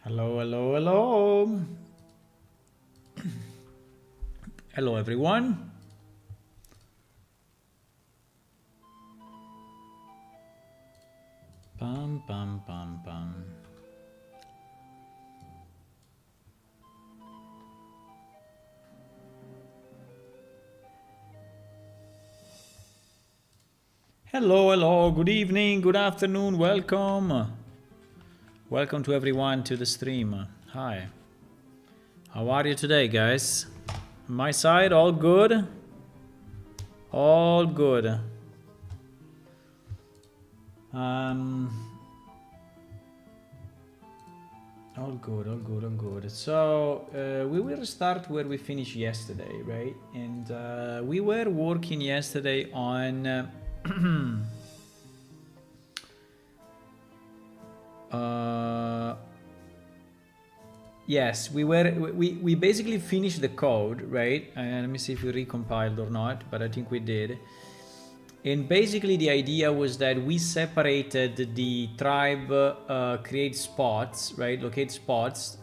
Hello, hello, hello. Hello, everyone. Pam, pam, pam, pam. Hello, hello. Good evening, good afternoon. Welcome. Welcome to everyone to the stream. Hi. How are you today, guys? My side, all good? All good. All good, all good, all good. So we will start where we finished yesterday, right? And we were working yesterday on yes, we basically finished the code, right? And let me see if we recompiled or not, but I think we did. And basically the idea was that we separated the tribe create spots, right? Locate spots.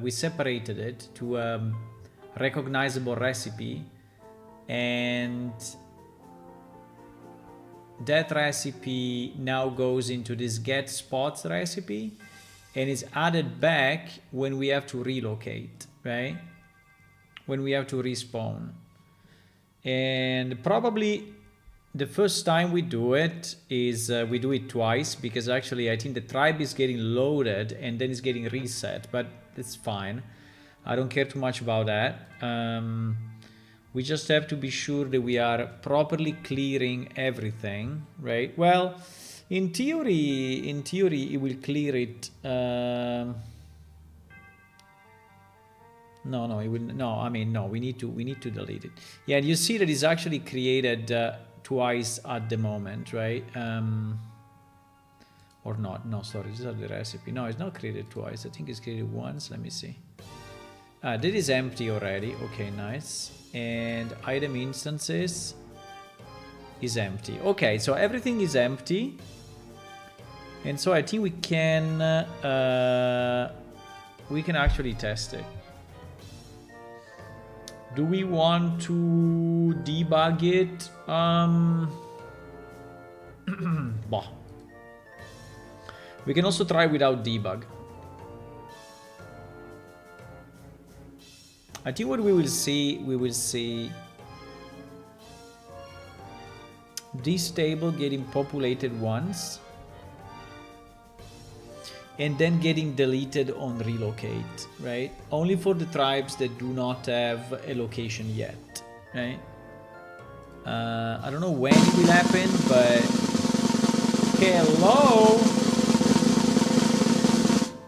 We separated it to a recognizable recipe, and that recipe now goes into this get spots recipe and is added back when we have to relocate, right? When we have to respawn. And probably the first time we do it is we do it twice, because actually I think the tribe is getting loaded and then it's getting reset, but it's fine. I don't care too much about that. We just have to be sure that we are properly clearing everything, right? Well, in theory, it will clear it. No, it will. No, I mean, no. We need to delete it. Yeah, you see that it's actually created twice at the moment, right? Or not? No, sorry. These are the recipe. No, it's not created twice. I think it's created once. Let me see. That is empty already. Okay, nice. And item instances is empty. Okay, so everything is empty. And so I think we can actually test it. Do we want to debug it? Bah. We can also try without debug. I think what we will see this table getting populated once and then getting deleted on relocate, right? Only for the tribes that do not have a location yet, right? I don't know when it will happen, but hello.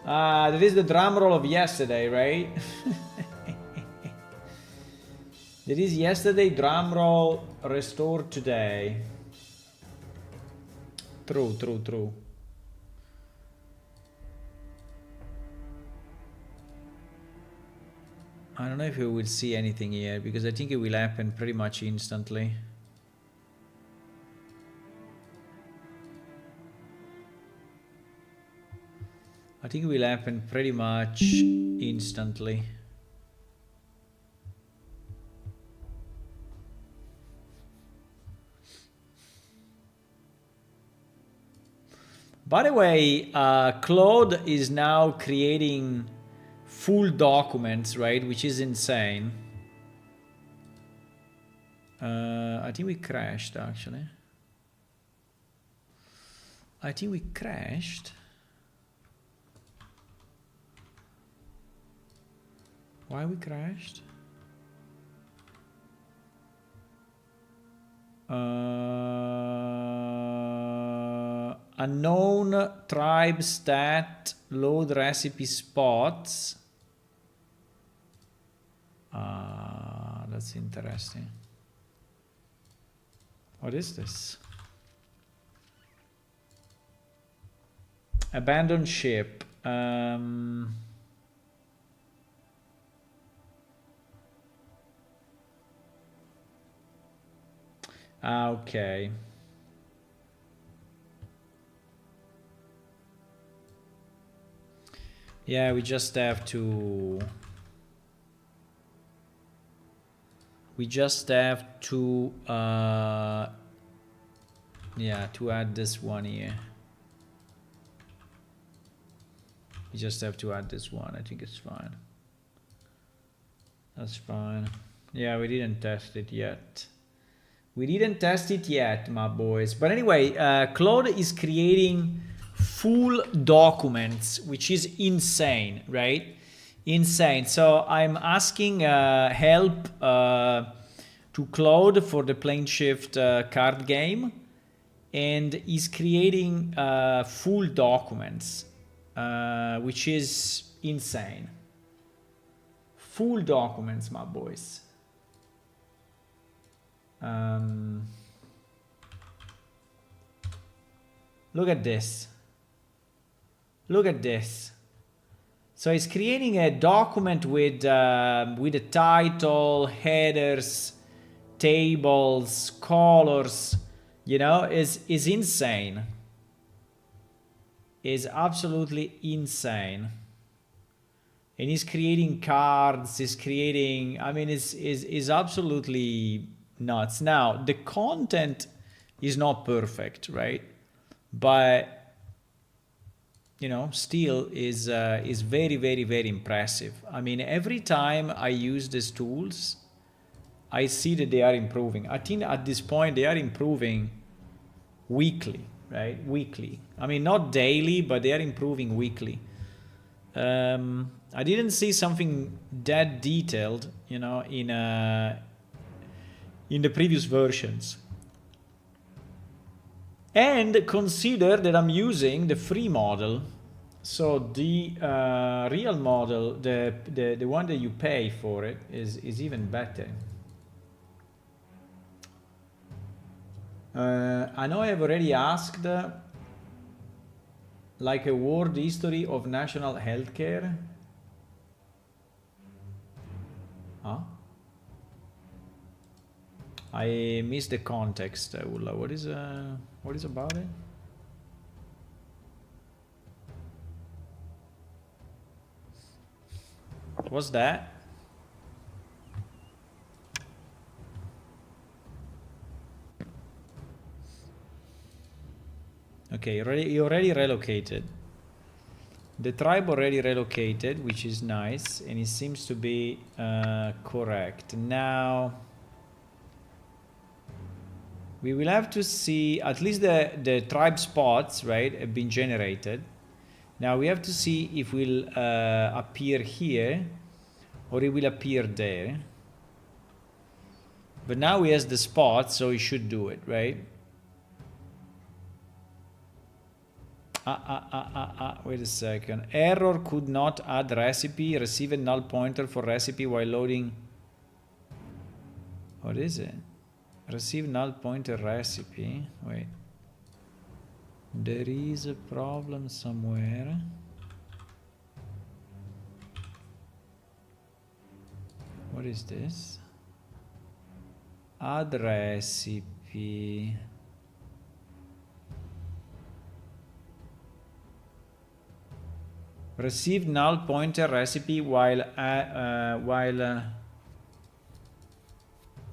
That is the drum roll of yesterday, right? That is yesterday, drum roll restored today. True, true, true. I don't know if we will see anything here, because I think it will happen pretty much instantly. I think it will happen pretty much instantly. By the way, Claude is now creating full documents, right? Which is insane. I think we crashed, actually. I think we crashed. Why we crashed? Unknown tribe stat load recipe spots. That's interesting. What is this? Abandoned ship. Okay. Yeah, we just have to... We just have to... yeah, to add this one here. We just have to add this one. I think it's fine. That's fine. Yeah, we didn't test it yet. We didn't test it yet, my boys. But anyway, Claude is creating full documents, which is insane, right? Insane. So I'm asking help to Claude for the Plane Shift card game. And he's creating full documents, which is insane. Full documents, my boys. Look at this. Look at this. So he's creating a document with a title, headers, tables, colors. You know, is insane. Is absolutely insane. And he's creating cards, he's creating, I mean, is absolutely nuts. Now, the content is not perfect, right? But, you know, still is very, very, very impressive. I mean, every time I use these tools, I see that they are improving. I think at this point they are improving weekly, right? Weekly. I mean, not daily, but they are improving weekly. I didn't see something that detailed, you know, in the previous versions. And consider that I'm using the free model. So the real model, the one that you pay for it, is even better. I know I've already asked like a world history of national healthcare. Huh? I missed the context, Ulla. What is about it? What's that? Okay, you already relocated. The tribe already relocated, which is nice, and it seems to be correct. Now, we will have to see, at least the tribe spots, right, have been generated. Now we have to see if it will appear here, or it will appear there. But now he has the spot, so he should do it, right? Wait a second. Error, could not add recipe. Receive a null pointer for recipe while loading. What is it? Receive null pointer recipe. Wait. There is a problem somewhere. What is this? Add recipe. Receive null pointer recipe while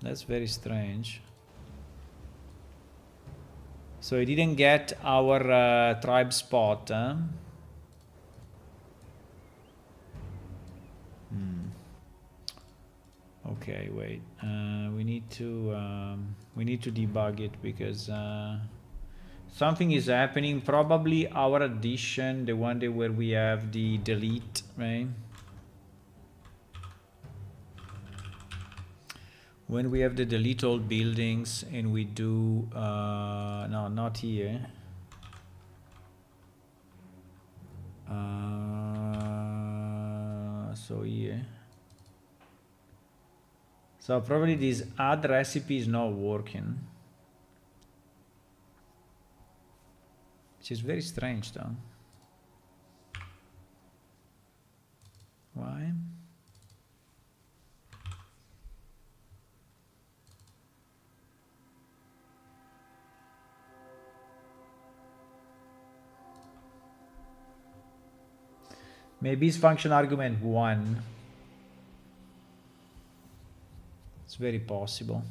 that's very strange. So he didn't get our tribe spot, huh? Okay, wait. We need to debug it because something is happening. Probably our addition, the one where we have the delete, right? When we have the delete all buildings and we do no, not here. So here. So probably this add recipe is not working. Which is very strange though. Why? Maybe it's function argument 1. It's very possible.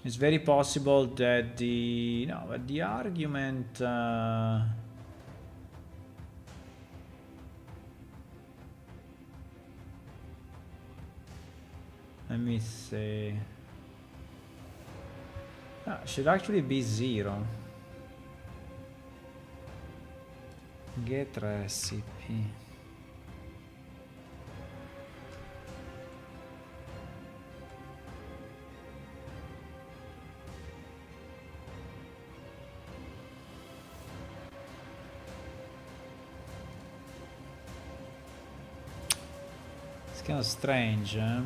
It's very possible that the argument let me see. Should actually be 0. Get recipe. It's kind of strange, eh?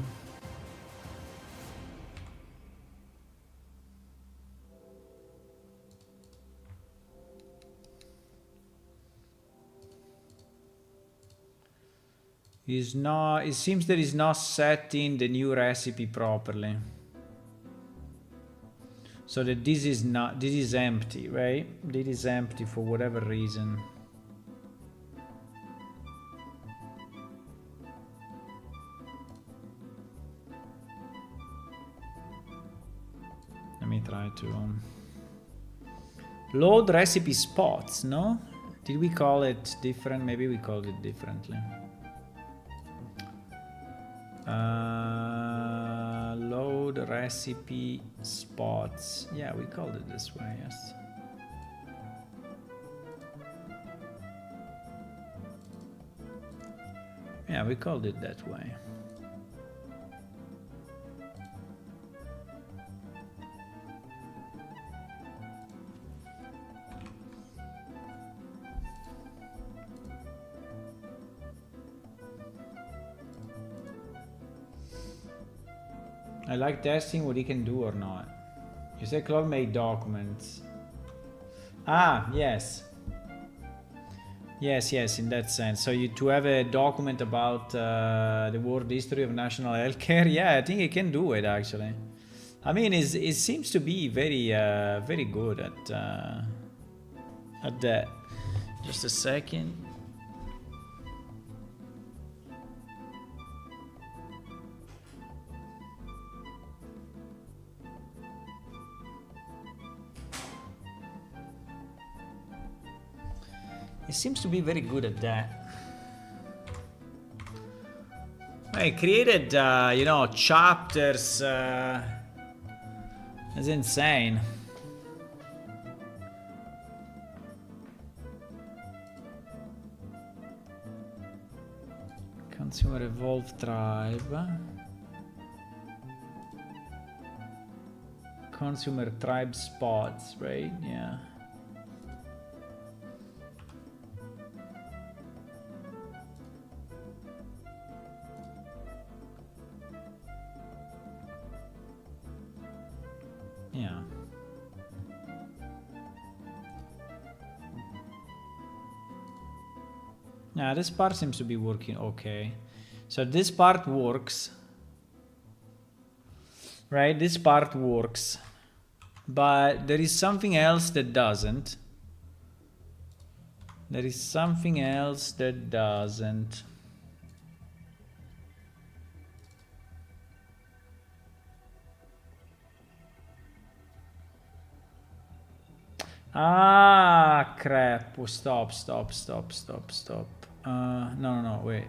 Is not. It seems that it's not setting the new recipe properly. So that this is not. This is empty, right? This is empty for whatever reason. Let me try to load recipe spots. No, did we call it different? Maybe we called it differently. Load recipe spots. Yeah, we called it this way, yes. Yeah, we called it that way. I like testing what he can do or not. You said Claude made documents. Ah, yes. Yes, in that sense. So to have a document about the world history of national healthcare, yeah, I think he can do it actually. I mean, it seems to be very good at that. Just a second. He seems to be very good at that. I created, chapters. It's insane. Consumer Evolve Tribe. Consumer Tribe spots, right? Yeah. Yeah. Yeah, this part seems to be working okay. So this part works. Right? This part works. But there is something else that doesn't. There is something else that doesn't. Ah, crap. Oh, stop. No, wait.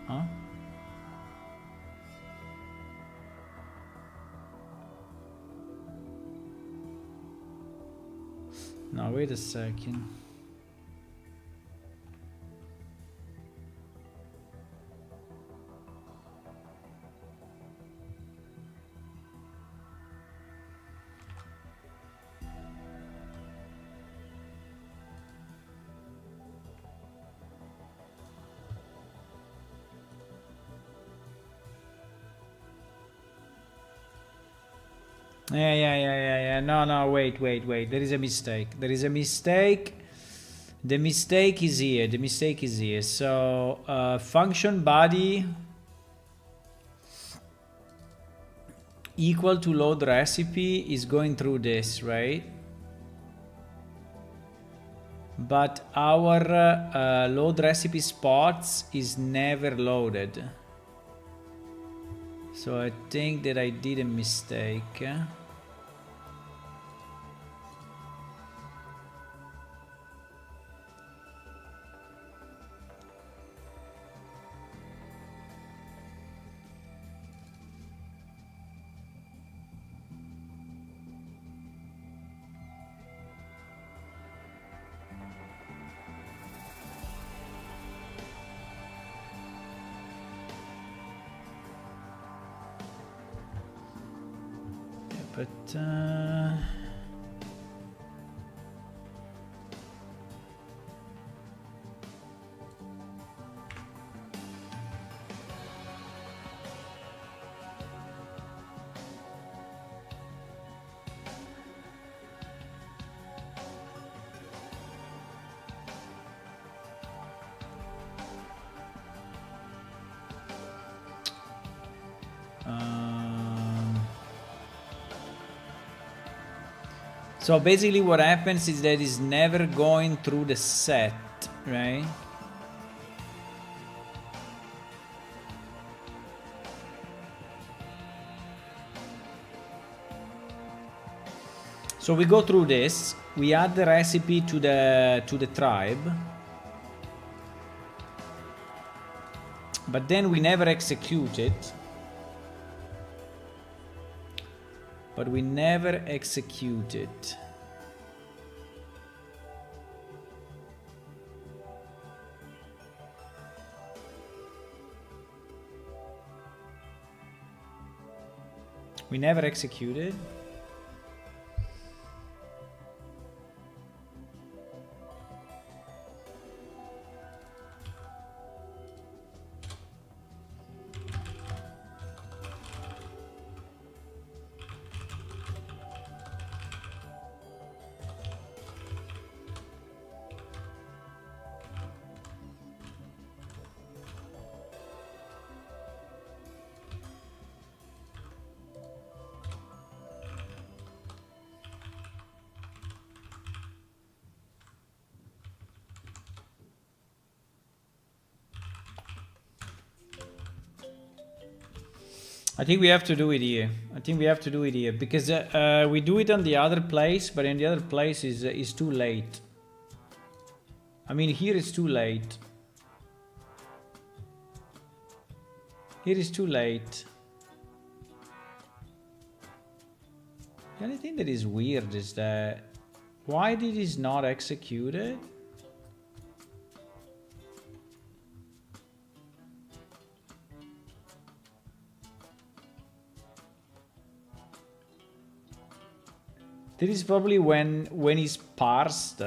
Huh? No, wait a second. Yeah. No, wait. There is a mistake. The mistake is here. So, function body equal to load recipe is going through this, right? But our load recipe spots is never loaded. So I think that I did a mistake. But so basically what happens is that it's never going through the set, right? So we go through this, we add the recipe to the tribe, but then we never execute it. But we never execute it. We never executed. I think we have to do it here. I think we have to do it here because we do it on the other place, but in the other place is too late. I mean, here it's too late. Here is too late. The only thing that is weird is that why did it not execute it? That is probably when he's parsed.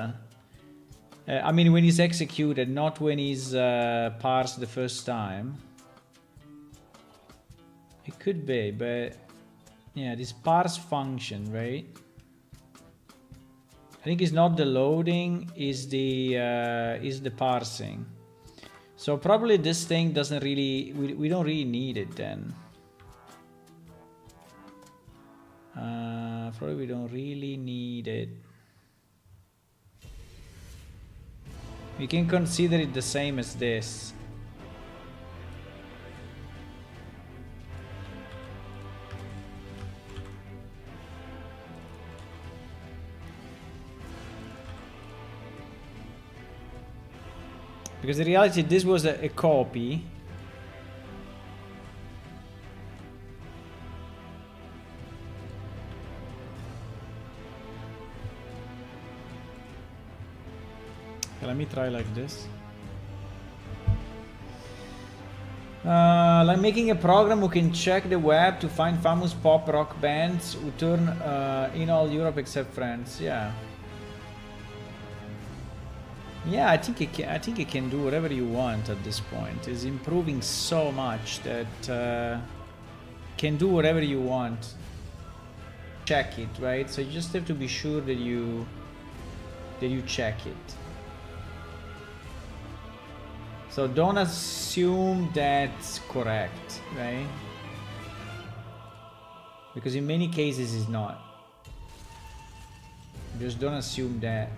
I mean, when he's executed, not when he's parsed the first time. It could be, but yeah, this parse function, right? I think it's not the loading, is the parsing. So probably this thing doesn't really, we don't really need it then. Probably we don't really need it. We can consider it the same as this. Because in reality this was a copy. Let me try like this. Like making a program who can check the web to find famous pop rock bands who turn in all Europe except France. Yeah. Yeah, I think it can do whatever you want at this point. It's improving so much that can do whatever you want. Check it, right? So you just have to be sure that you check it. So don't assume that's correct, right? Because in many cases it's not. Just don't assume that.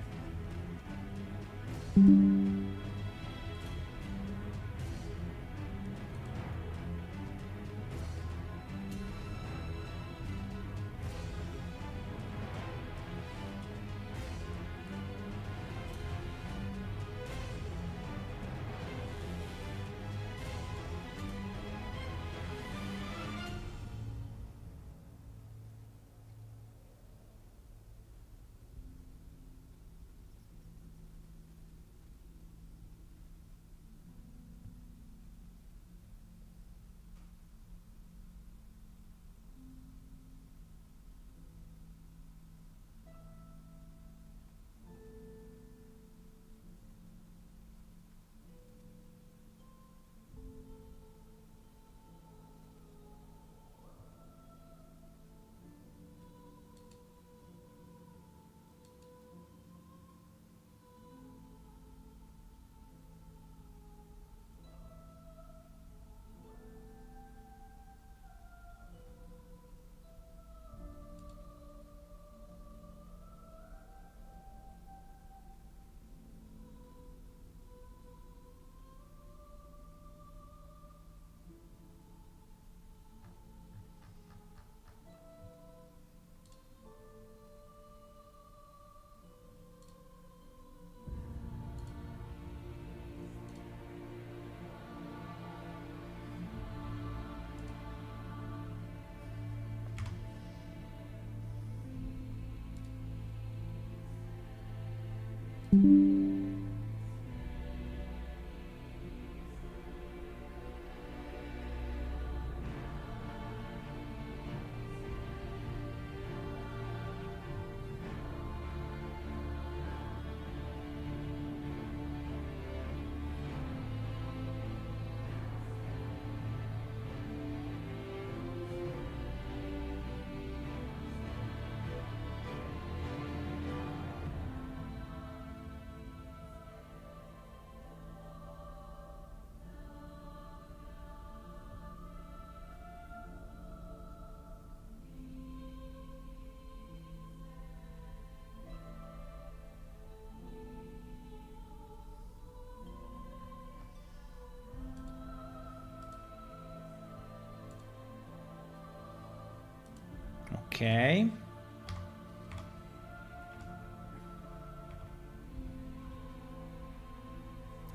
Okay.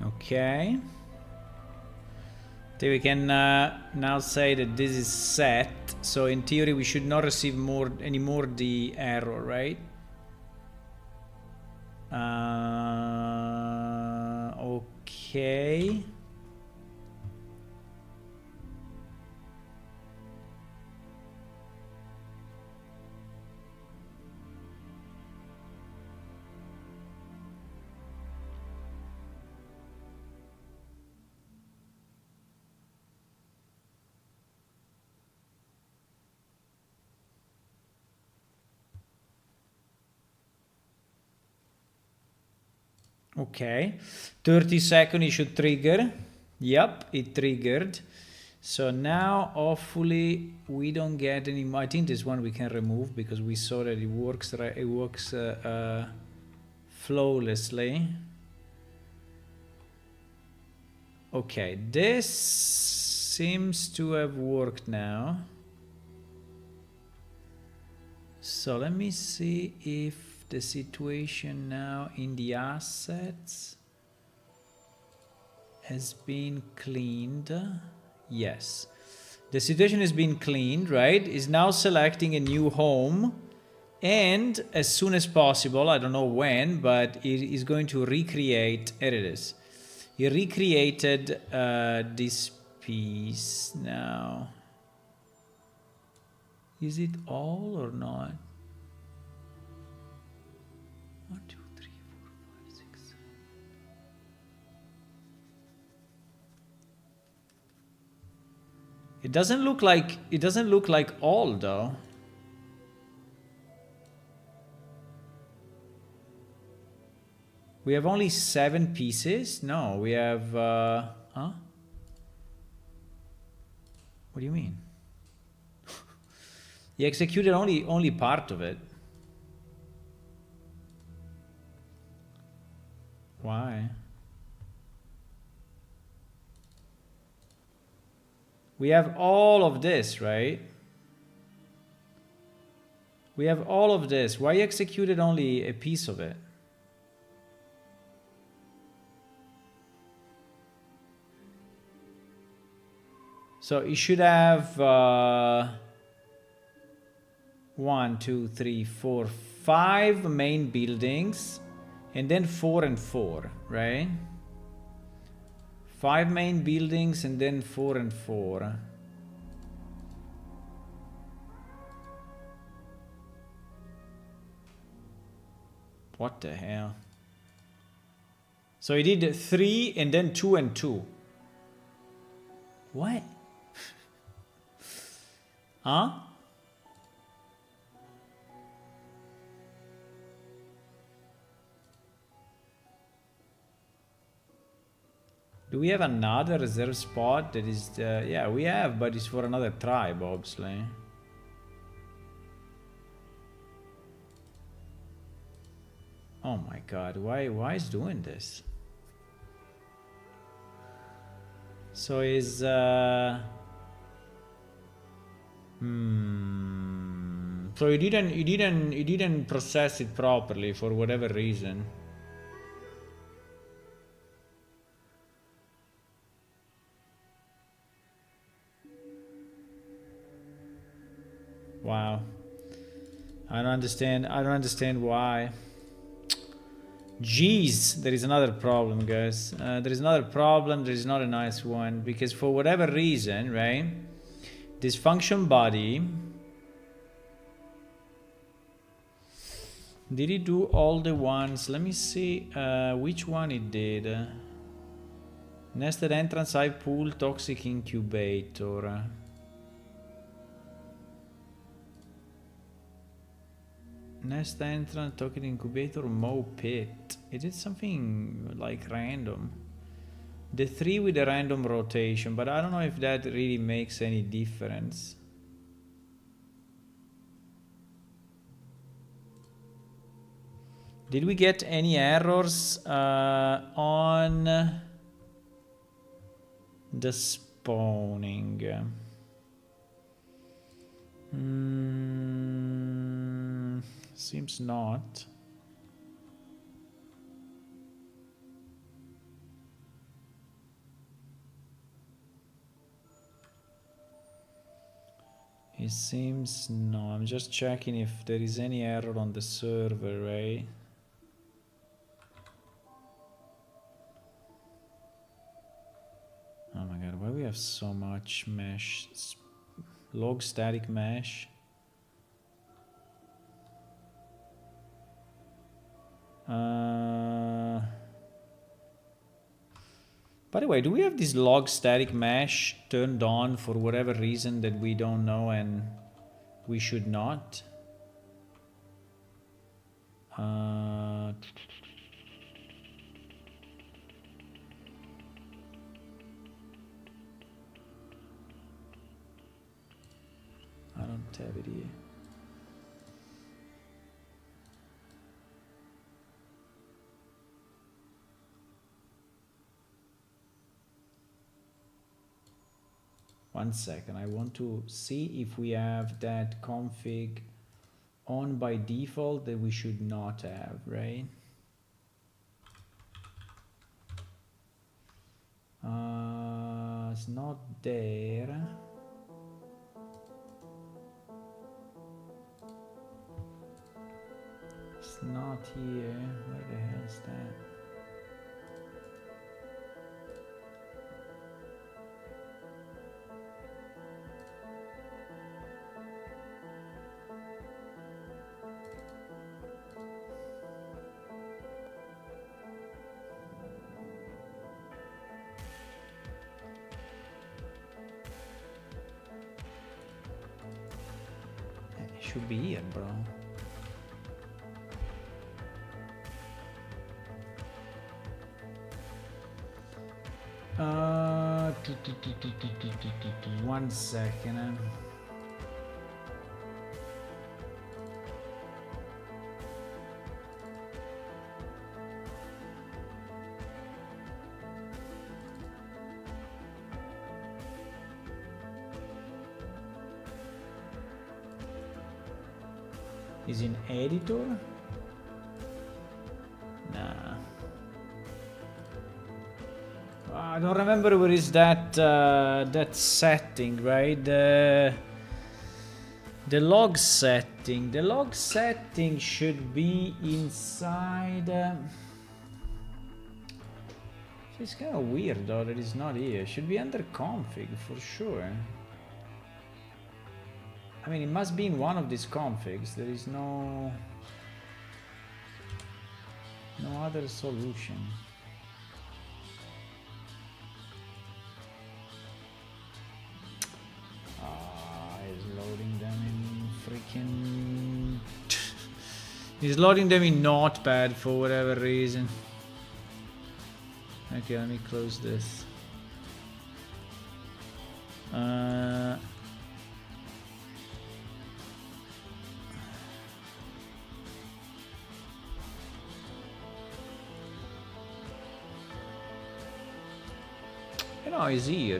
Okay. So we can now say that this is set. So in theory, we should not receive anymore the error, right? Okay. Okay, 30 seconds it should trigger. Yep, it triggered. So now hopefully we don't get any more. I think this one we can remove because we saw that it works flawlessly. Okay, this seems to have worked now. So let me see if the situation now in the assets has been cleaned. Yes, the situation has been cleaned, right? Is now selecting a new home, and as soon as possible, I don't know when, but it is going to recreate. Here it is. He recreated this piece now. Is it all or not? 1, 2, 3, 4, 5, 6, 7. It doesn't look like all though. We have only 7 pieces? No, we have huh? What do you mean? He executed only part of it. Why? We have all of this, right? We have all of this. Why he executed only a piece of it? So he should have 1, 2, 3, 4, 5 main buildings, and then 4 and 4, right? 5 main buildings and then 4 and 4. What the hell? So he did 3 and then 2 and 2. What? Huh? Do we have another reserve spot that is... yeah, we have, but it's for another tribe, obviously. Oh my god, why is doing this? So is... So you didn't process it properly for whatever reason. Wow. I don't understand why. Jeez, there is another problem, guys. There is another problem. There is not a nice one, because for whatever reason, right? This function body, did it do all the ones? Let me see which one it did. Nested entrance, high pool, toxic incubator. Nest entrance, token incubator, Mo pit. It did something like random. The 3 with a random rotation, but I don't know if that really makes any difference. Did we get any errors on the spawning? Seems not. It seems no. I'm just checking if there is any error on the server, right? Oh my god, why we have so much mesh? Log static mesh. By the way, do we have this log static mesh turned on for whatever reason that we don't know and we should not? I don't have it here. One second, I want to see if we have that config on by default that we should not have, right? It's not there. It's not here. Where the hell is that? Should be here, bro. One second. is in editor. Nah. I don't remember where is that that setting, right? The log setting. The log setting should be inside. It's kind of weird though that it's not here. It should be under config for sure. I mean, it must be in one of these configs. There is no other solution. He's loading them in freaking. He's loading them in Notepad for whatever reason. Okay, let me close this. No, he's here.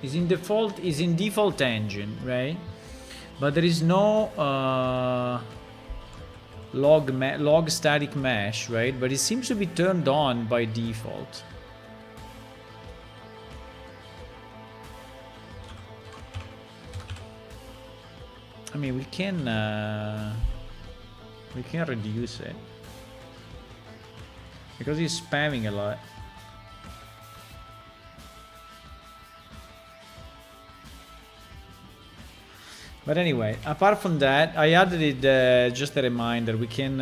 He's in default. He's in default engine, right? But there is no log static mesh, right? But it seems to be turned on by default. I mean, we can reduce it because he's spamming a lot. But anyway, apart from that, I added it just a reminder. We can.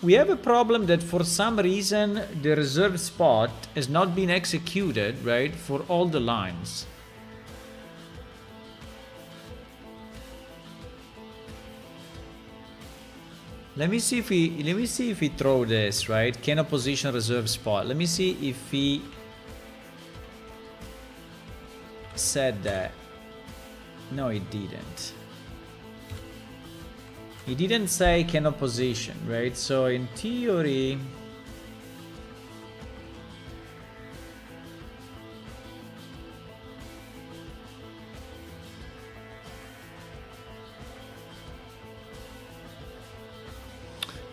We have a problem that for some reason the reserved spot has not been executed, right, for all the lines. Let me see if he throw this, right? Cannot position reserve spot. Let me see if he said that. No, he didn't. He didn't say cannot position, right? So in theory,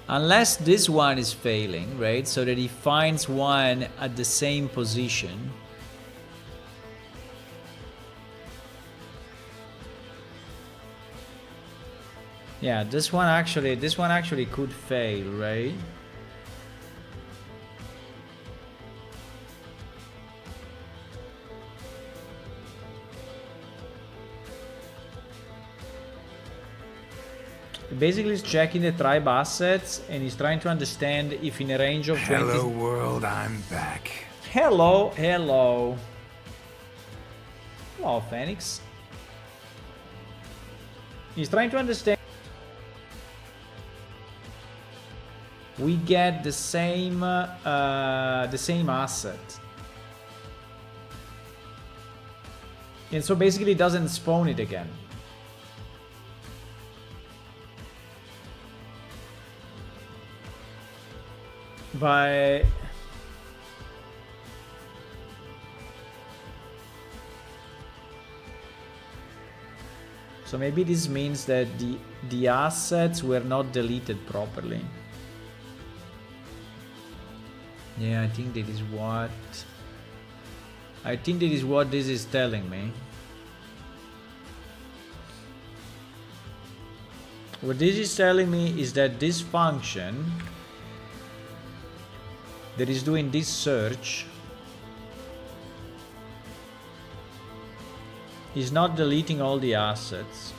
unless this one is failing, right? So that he finds one at the same position. Yeah, this one actually could fail, right? Basically, he's checking the tribe assets and he's trying to understand if in a range of 20... Hello world, I'm back. Hello. Hello, Phoenix. He's trying to understand. We get the same asset. And so basically it doesn't spawn it again. By so maybe this means that the assets were not deleted properly. Yeah, I think that is what this is telling me. What this is telling me is that this function that is doing this search is not deleting all the assets.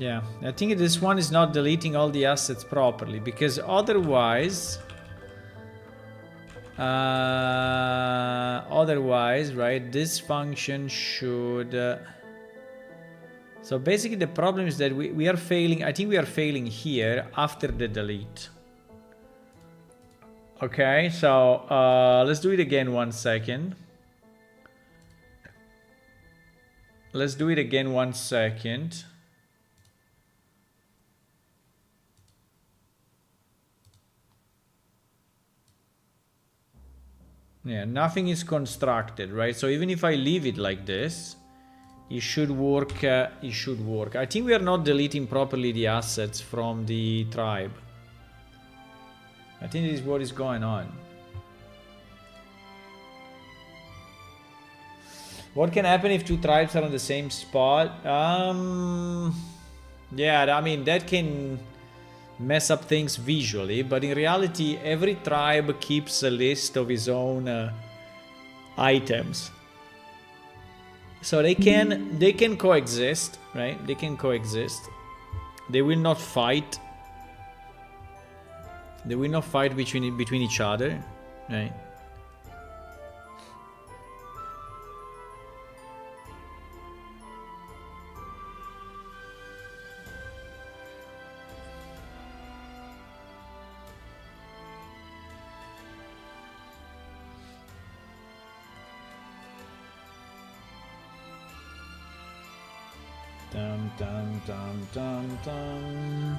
Yeah, I think this one is not deleting all the assets properly, because otherwise otherwise, right, this function should... so basically the problem is that we are failing, I think we are failing here after the delete. Okay, so let's do it again 1 second. Let's do it again 1 second. Yeah, nothing is constructed, right? So even if I leave it like this, it should work. It should work. I think we are not deleting properly the assets from the tribe. I think this is what is going on. What can happen if 2 tribes are on the same spot? Yeah, I mean, that can mess up things visually, but in reality, every tribe keeps a list of his own items. So they can coexist, right? They can coexist. They will not fight. They will not fight between each other, right? Dum dum dum dum dum.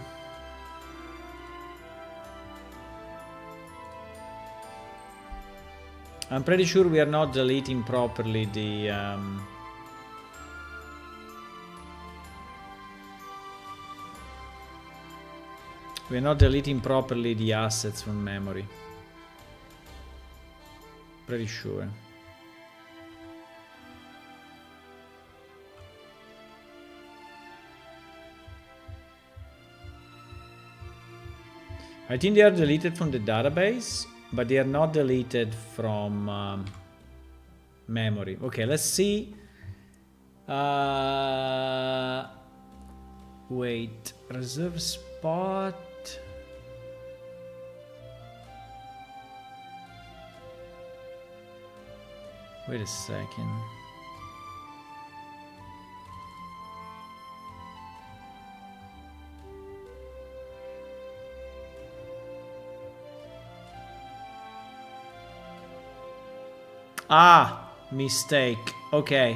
I'm pretty sure we are not deleting properly the we're not deleting properly the assets from memory. Pretty sure. I think they are deleted from the database, but they are not deleted from memory. Okay, let's see. Wait, reserve spot. Wait a second. Ah, mistake. Okay.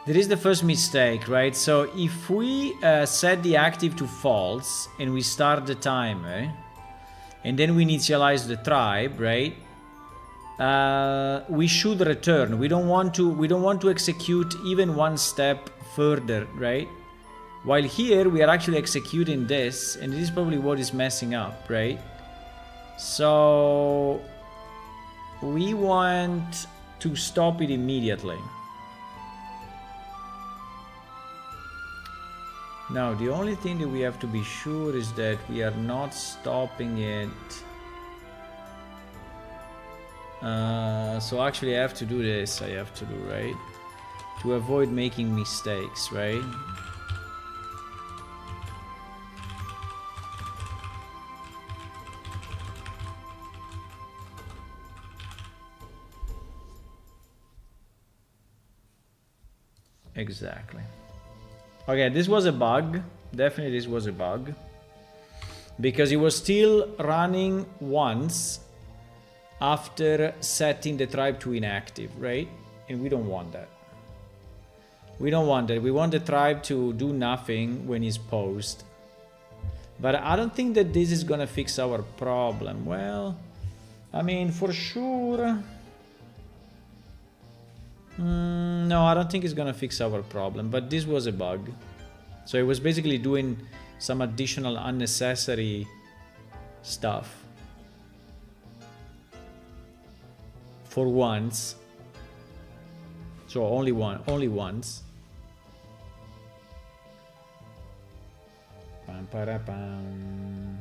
There is the first mistake, right? So if we set the active to false and we start the timer and then we initialize the tribe, right? We should return. We don't want to execute even one step further, right? While here we are actually executing this, and this is probably what is messing up, right? So we want to stop it immediately. Now the only thing that we have to be sure is that we are not stopping it. So actually I have to do this, right? To avoid making mistakes, right? Exactly. Okay, this was a bug. Definitely this was a bug. Because it was still running once after setting the tribe to inactive, right? And we don't want that. We don't want that. We want the tribe to do nothing when it's posed. But I don't think that this is gonna fix our problem. Well, I mean, for sure... no, I don't think it's gonna fix our problem, but this was a bug. So it was basically doing some additional unnecessary stuff. For once. So only once. Pam para pam.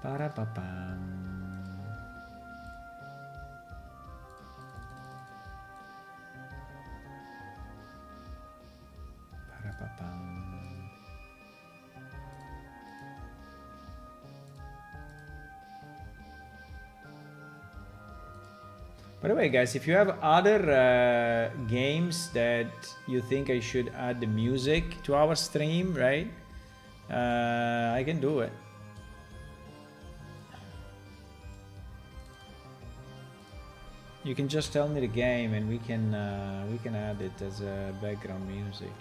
Para pa pam. Para pa pam. By the way, guys, if you have other games that you think I should add the music to our stream, right? I can do it. You can just tell me the game and we can add it as a background music.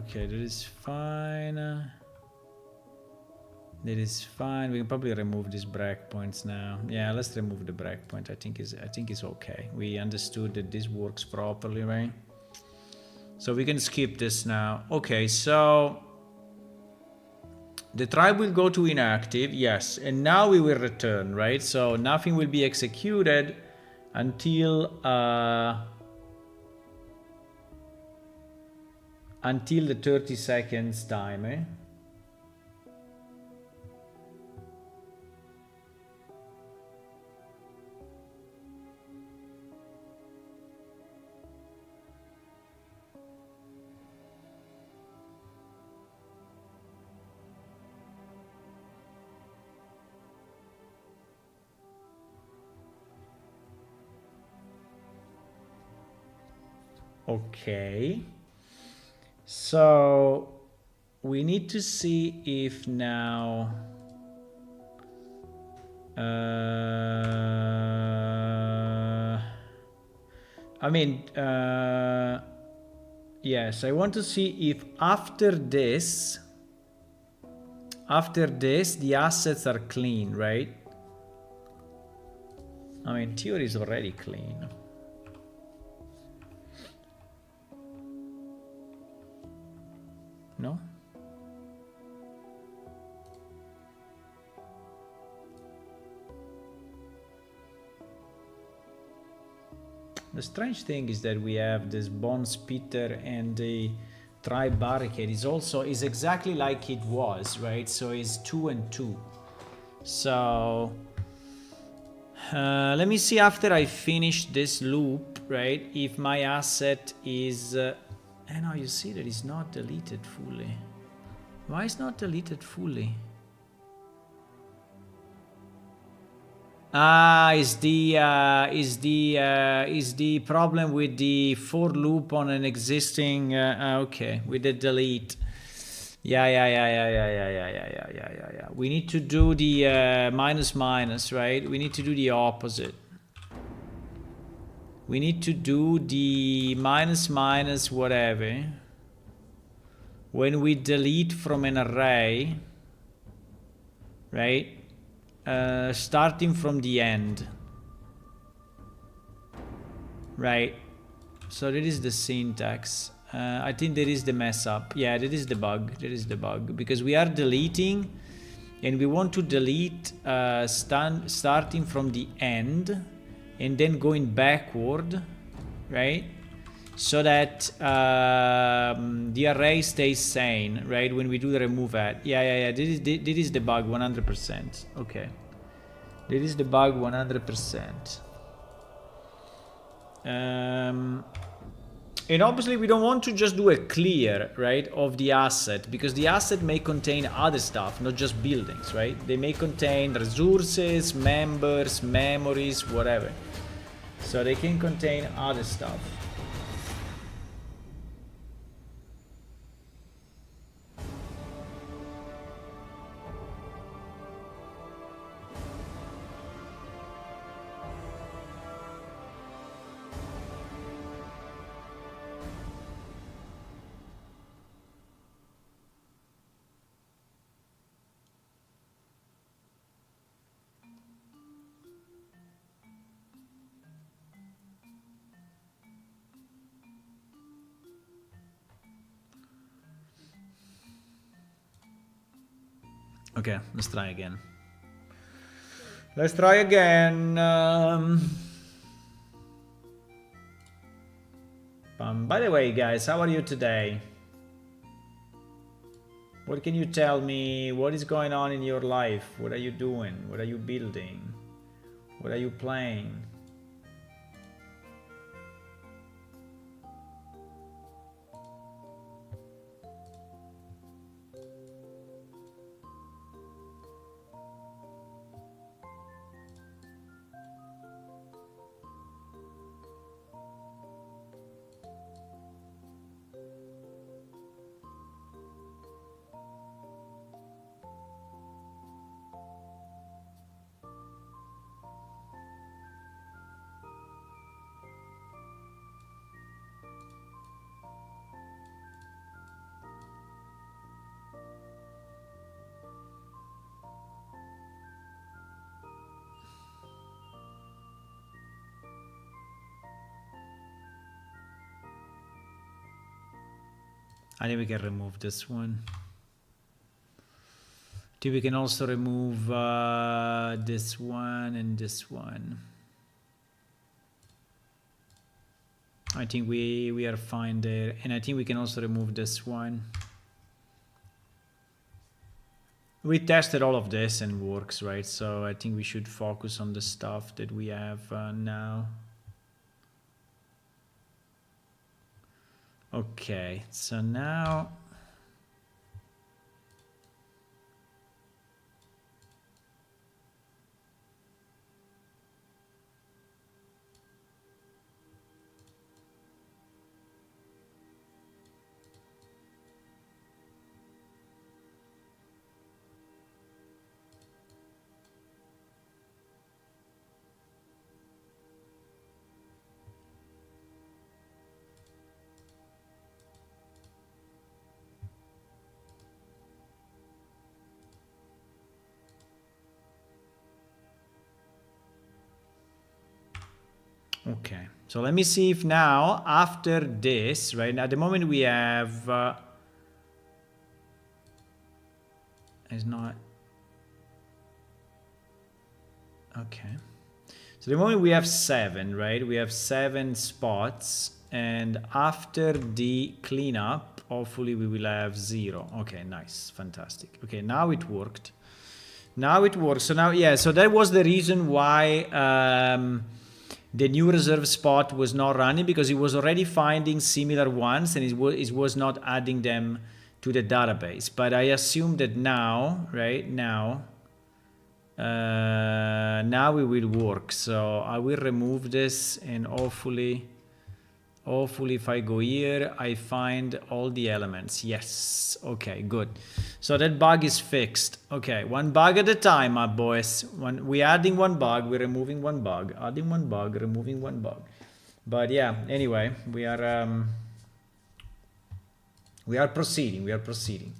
Okay, that is fine. That is fine. We can probably remove these breakpoints now. Yeah, let's remove the breakpoint. I think it's okay. We understood that this works properly, right? So we can skip this now. Okay, so the tribe will go to inactive, yes, and now we will return, right? So nothing will be executed until the 30 seconds timer. Okay. So we need to see if now yes, I want to see if after this the assets are clean, right? I mean, theory is already clean. No? The strange thing is that we have this bone spitter and the tribe barricade is exactly like it was, right? So it's 2 and 2. So let me see after I finish this loop, right? If my asset is now you see that it's not deleted fully. Why is not deleted fully? Is the problem with the for loop on an existing okay, with the delete. Yeah. We need to do the minus minus, right? We need to do the opposite. We need to do the minus minus whatever when we delete from an array, right? Starting from the end, right? So that is the syntax. I think that is the mess up. Yeah, that is the bug. That is the bug because we are deleting and we want to delete starting from the end and then going backward, right? So that the array stays sane, right? When we do the remove at. Yeah. This is the bug 100%. Okay. This is the bug 100%. And obviously we don't want to just do a clear, right, of the asset because the asset may contain other stuff, not just buildings, right? They may contain resources, members, memories, whatever. So they can contain other stuff. Okay, let's try again. Let's try again. By the way, guys, how are you today? What can you tell me? What is going on in your life? What are you doing? What are you building? What are you playing? I think we can remove this one. I think we can also remove this one and this one. I think we are fine there. And I think we can also remove this one. We tested all of this and works, right? So I think we should focus on the stuff that we have now. Okay, so now okay, so let me see if now, after this, right, at the moment we have, it's not, okay. So the moment we have 7, right, we have 7 spots, and after the cleanup, hopefully we will have 0. Okay, nice, fantastic. Okay, now it worked. Now it works. So now, yeah, so that was the reason why the new reserve spot was not running, because it was already finding similar ones and it was not adding them to the database. But I assume that now, right now, now it will work. So I will remove this, and hopefully if I go here, I find all the elements. Yes. Okay, good. So that bug is fixed. Okay, one bug at a time, my boys. We're adding one bug, we're removing one bug, adding one bug, removing one bug. But yeah, anyway, we are proceeding. We are proceeding.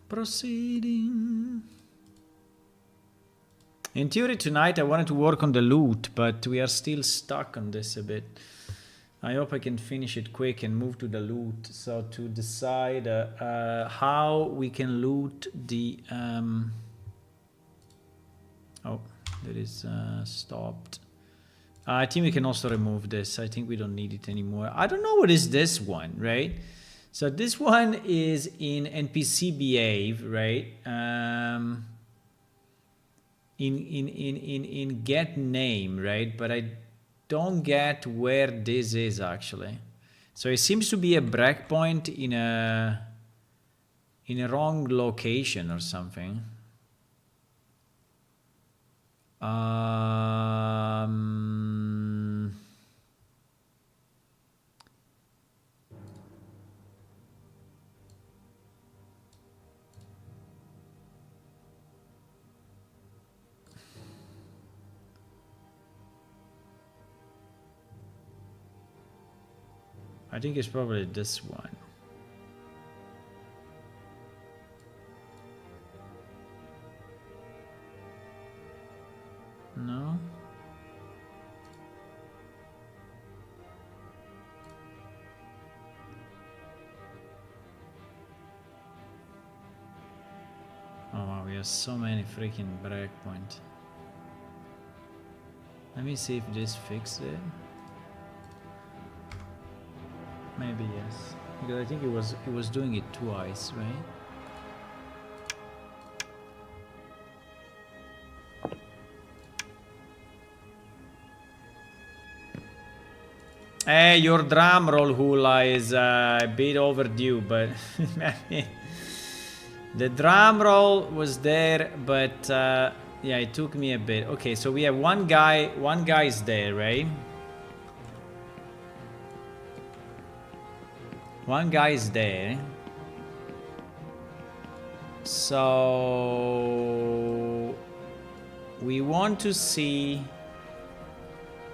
Proceeding. In theory tonight I wanted to work on the loot, but we are still stuck on this a bit. I hope I can finish it quick and move to the loot. So to decide how we can loot the oh, that is stopped. I think we can also remove this. I think we don't need it anymore. I don't know what is this one, right? So this one is in NPC behave, right? In get name, right? But I don't get where this is actually. So it seems to be a breakpoint in a wrong location or something. I think it's probably this one. we have so many freaking breakpoints. Let me see if this fixed it. Maybe yes, because I think it was doing it twice, right? Hey, your drum roll, Hula, is a bit overdue, but the drum roll was there, but yeah, it took me a bit. Okay, so we have one guy is there, right? One guy is there. So we want to see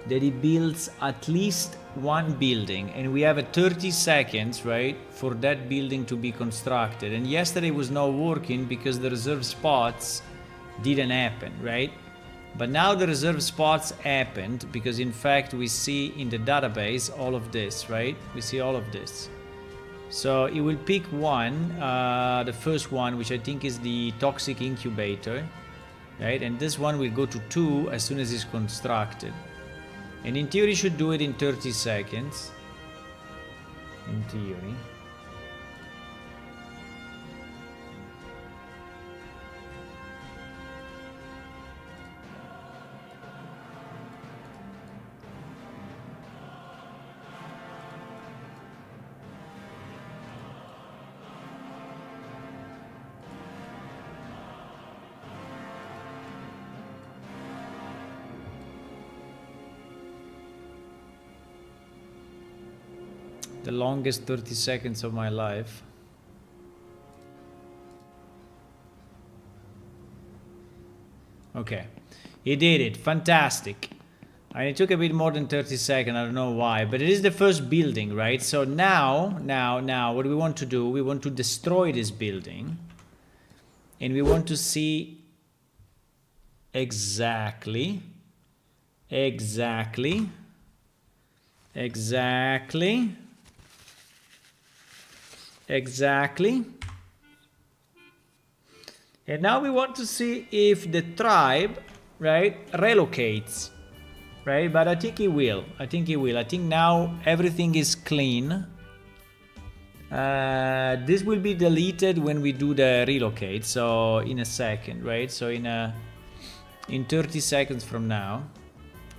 that he builds at least one building, and we have a 30 seconds, right, for that building to be constructed. And yesterday was not working because the reserve spots didn't happen, right? But now the reserve spots happened because in fact we see in the database all of this, right? We see all of this. So it will pick one, the first one, which I think is the toxic incubator, right? And this one will go to 2 as soon as it's constructed. And in theory should do it in 30 seconds. In theory. The longest 30 seconds of my life. Okay, he did it. Fantastic. And it took a bit more than 30 seconds. I don't know why, but it is the first building, right? So now, what we want to do, we want to destroy this building, and we want to see exactly. And now we want to see if the tribe, right, relocates, right? But I think he will. I think now everything is clean. This will be deleted when we do the relocate. So in a second, right? So in 30 seconds from now,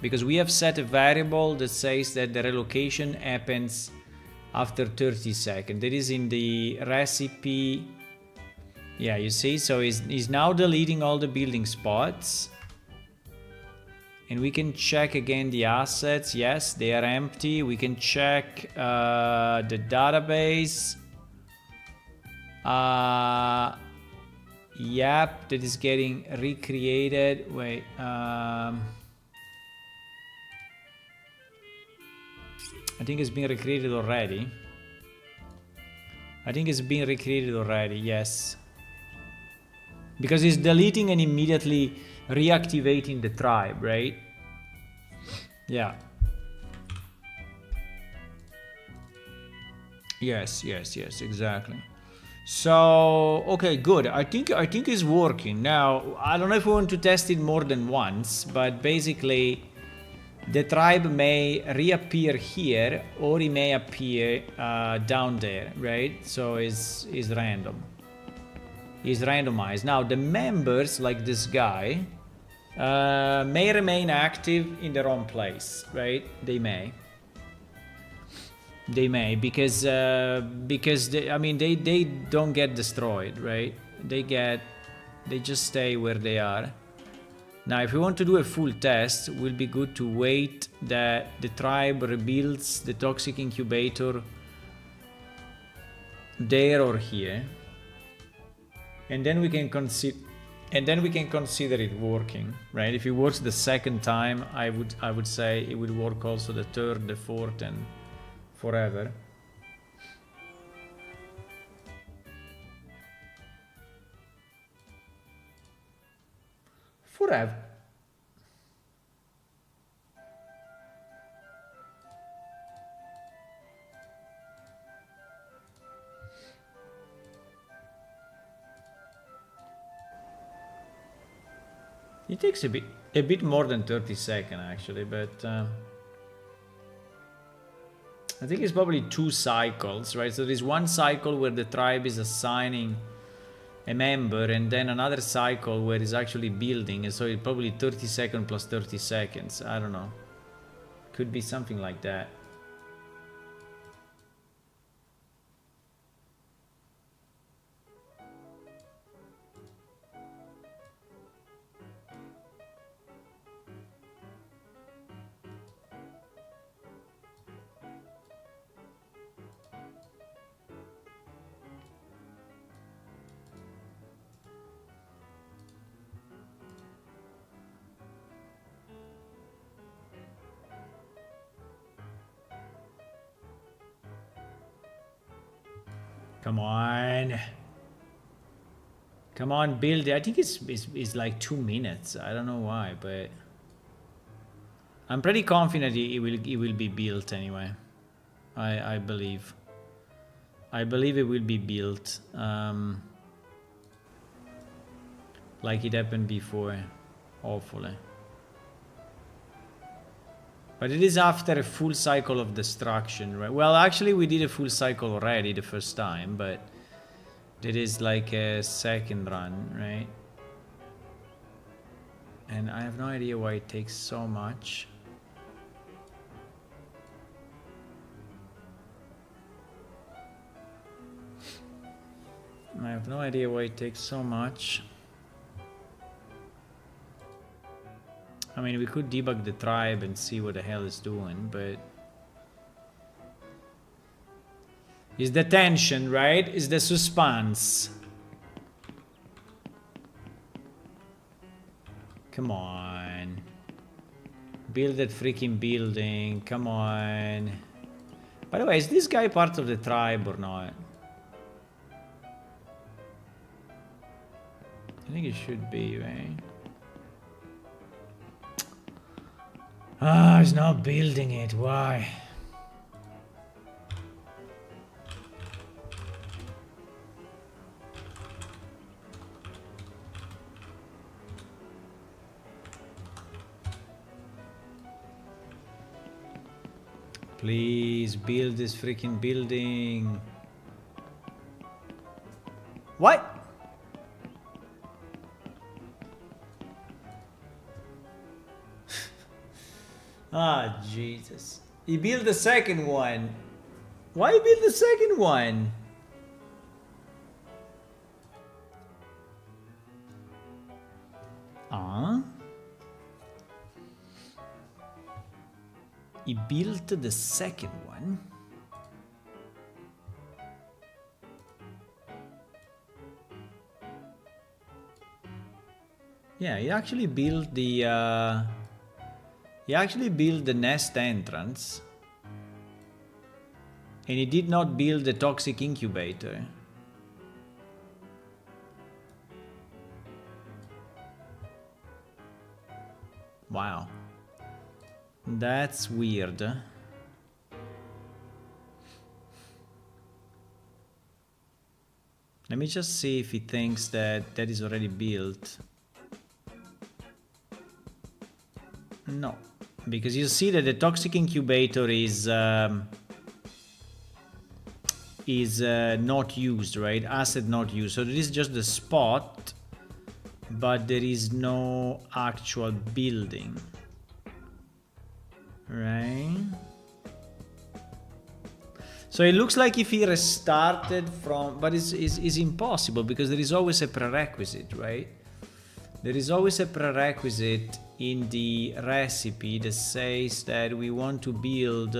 because we have set a variable that says that the relocation happens after 30 seconds. That is in the recipe. Yeah, you see, so he's now deleting all the building spots. And we can check again the assets. Yes, they are empty. We can check the database. Yep, that is getting recreated. Wait, I think it's been recreated already. Yes. Because he's deleting and immediately reactivating the tribe, right? Yeah. Yes, exactly. So, okay, good. I think it's working. Now, I don't know if we want to test it more than once, but basically the tribe may reappear here or it may appear down there, right? So it's random. Is randomized. Now the members, like this guy, may remain active in their own place, right? They may because they don't get destroyed, right? They just stay where they are. Now if we want to do a full test, it will be good to wait that the tribe rebuilds the toxic incubator there or here. And then we can consider it working, right? If it works the second time, I would say it would work also the third, the fourth, and forever. Forever. It takes a bit more than 30 seconds actually, but I think it's probably 2 cycles, right? So there's one cycle where the tribe is assigning a member, and then another cycle where it's actually building, and so it's probably 30 seconds plus 30 seconds. I don't know. Could be something like that. Come on. Come on, build it. I think it's like 2 minutes. I don't know why, but I'm pretty confident it will be built anyway. I believe. I believe it will be built. Like it happened before, hopefully. But it is after a full cycle of destruction, right? Well, actually we did a full cycle already the first time, but it is like a second run, right? And I have no idea why it takes so much. I have no idea why it takes so much. I mean, we could debug the tribe and see what the hell it's doing, but it's the tension, right? It's the suspense. Come on. Build that freaking building. Come on. By the way, is this guy part of the tribe or not? I think it should be, right? Ah, he's not building it. Why? Please build this freaking building. What? Ah, Jesus. He built the second one. Why build the second one? He built the second one. Yeah, he actually built the nest entrance. And he did not build the toxic incubator. Wow. That's weird. Let me just see if he thinks that that is already built. No, because you see that the toxic incubator is not used, right? Asset not used. So this is just the spot, but there is no actual building, right? So it looks like if he restarted from, but it's impossible because there is always a prerequisite, right? There is always a prerequisite in the recipe that says that we want to build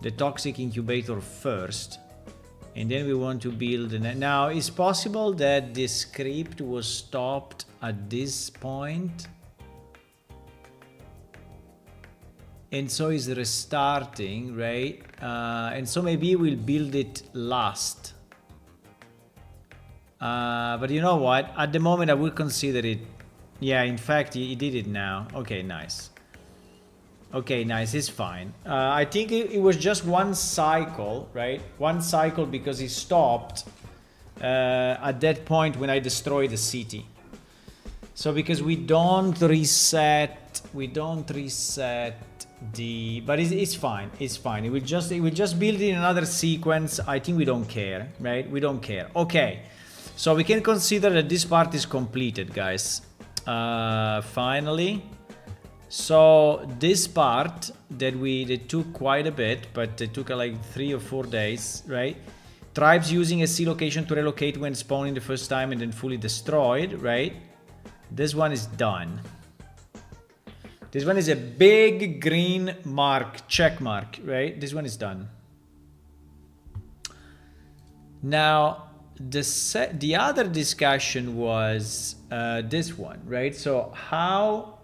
the toxic incubator first, and then we want to build now it's possible that the script was stopped at this point, and so it's restarting, right? And so maybe we'll build it last. But you know what? At the moment, I would consider it. Yeah, in fact, he did it now. Okay, nice. Okay, nice. It's fine. I think it was just one cycle, right? One cycle because he stopped at that point when I destroyed the city. So because we don't reset the, but it's fine. It's fine. It will just build in another sequence. I think we don't care, right? We don't care. Okay. So we can consider that this part is completed, guys. Finally. So this part that took quite a bit, but it took like 3 or 4 days, right? Tribes using a C location to relocate when spawning the first time and then fully destroyed, right? This one is done. This one is a big green mark, check mark, right? This one is done. Now, the other discussion was this one, right? So how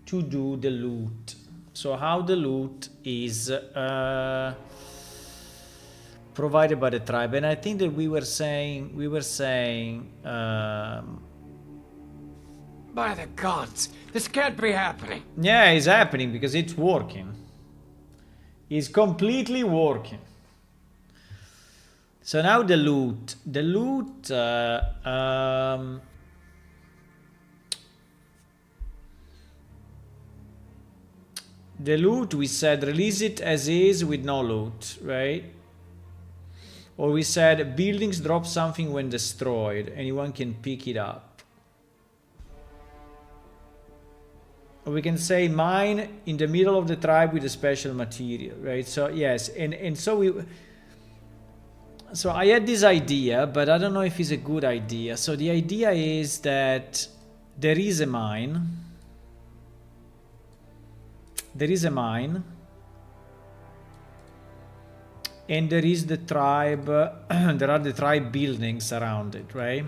to do the loot. So how the loot is provided by the tribe. And I think that we were saying By the gods, this can't be happening. yeah, it's happening because it's working. It's completely working. So now the loot. The loot, we said release it as is with no loot, right? Or we said buildings drop something when destroyed. Anyone can pick it up. Or we can say mine in the middle of the tribe with a special material, right? So yes, and so I had this idea, but I don't know if it's a good idea. So the idea is that there is a mine. There is a mine. And there is the tribe, there are the tribe buildings around it, right?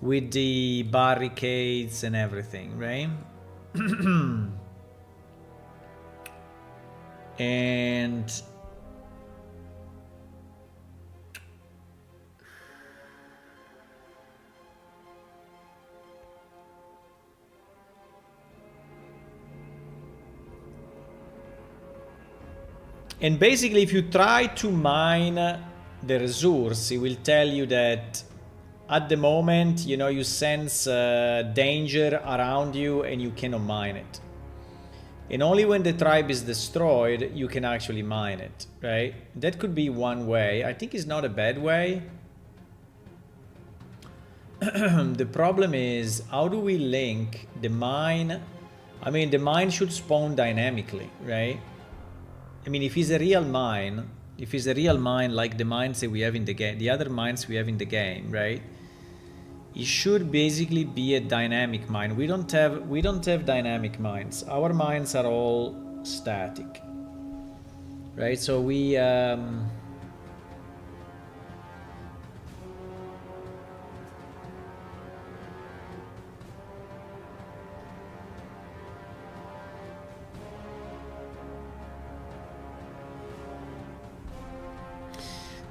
With the barricades and everything, right? And basically, if you try to mine the resource, it will tell you that at the moment, you know, you sense danger around you and you cannot mine it. And only when the tribe is destroyed, you can actually mine it, right? That could be one way. I think it's not a bad way. The problem is, how do we link the mine? I mean, the mine should spawn dynamically, right? I mean, if it's a real mine, like the mines that we have in the game, the other mines we have in the game, right? It should basically be a dynamic mine. We don't have dynamic mines. Our mines are all static, right? So we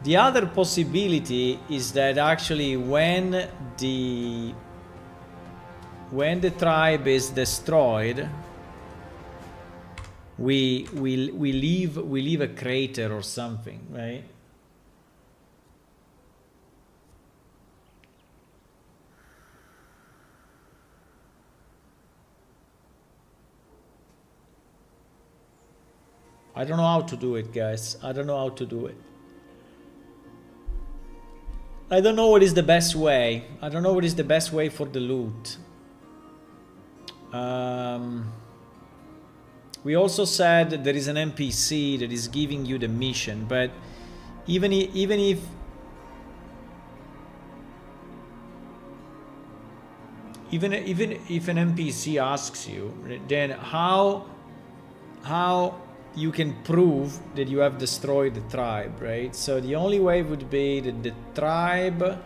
the other possibility is that actually when the tribe is destroyed, we leave a crater or something, right? I don't know how to do it, guys. I don't know how to do it. I don't know what is the best way. I don't know what is the best way for the loot. We also said that there is an NPC that is giving you the mission, but even if an NPC asks you, then how you can prove that you have destroyed the tribe, right? So the only way would be that the tribe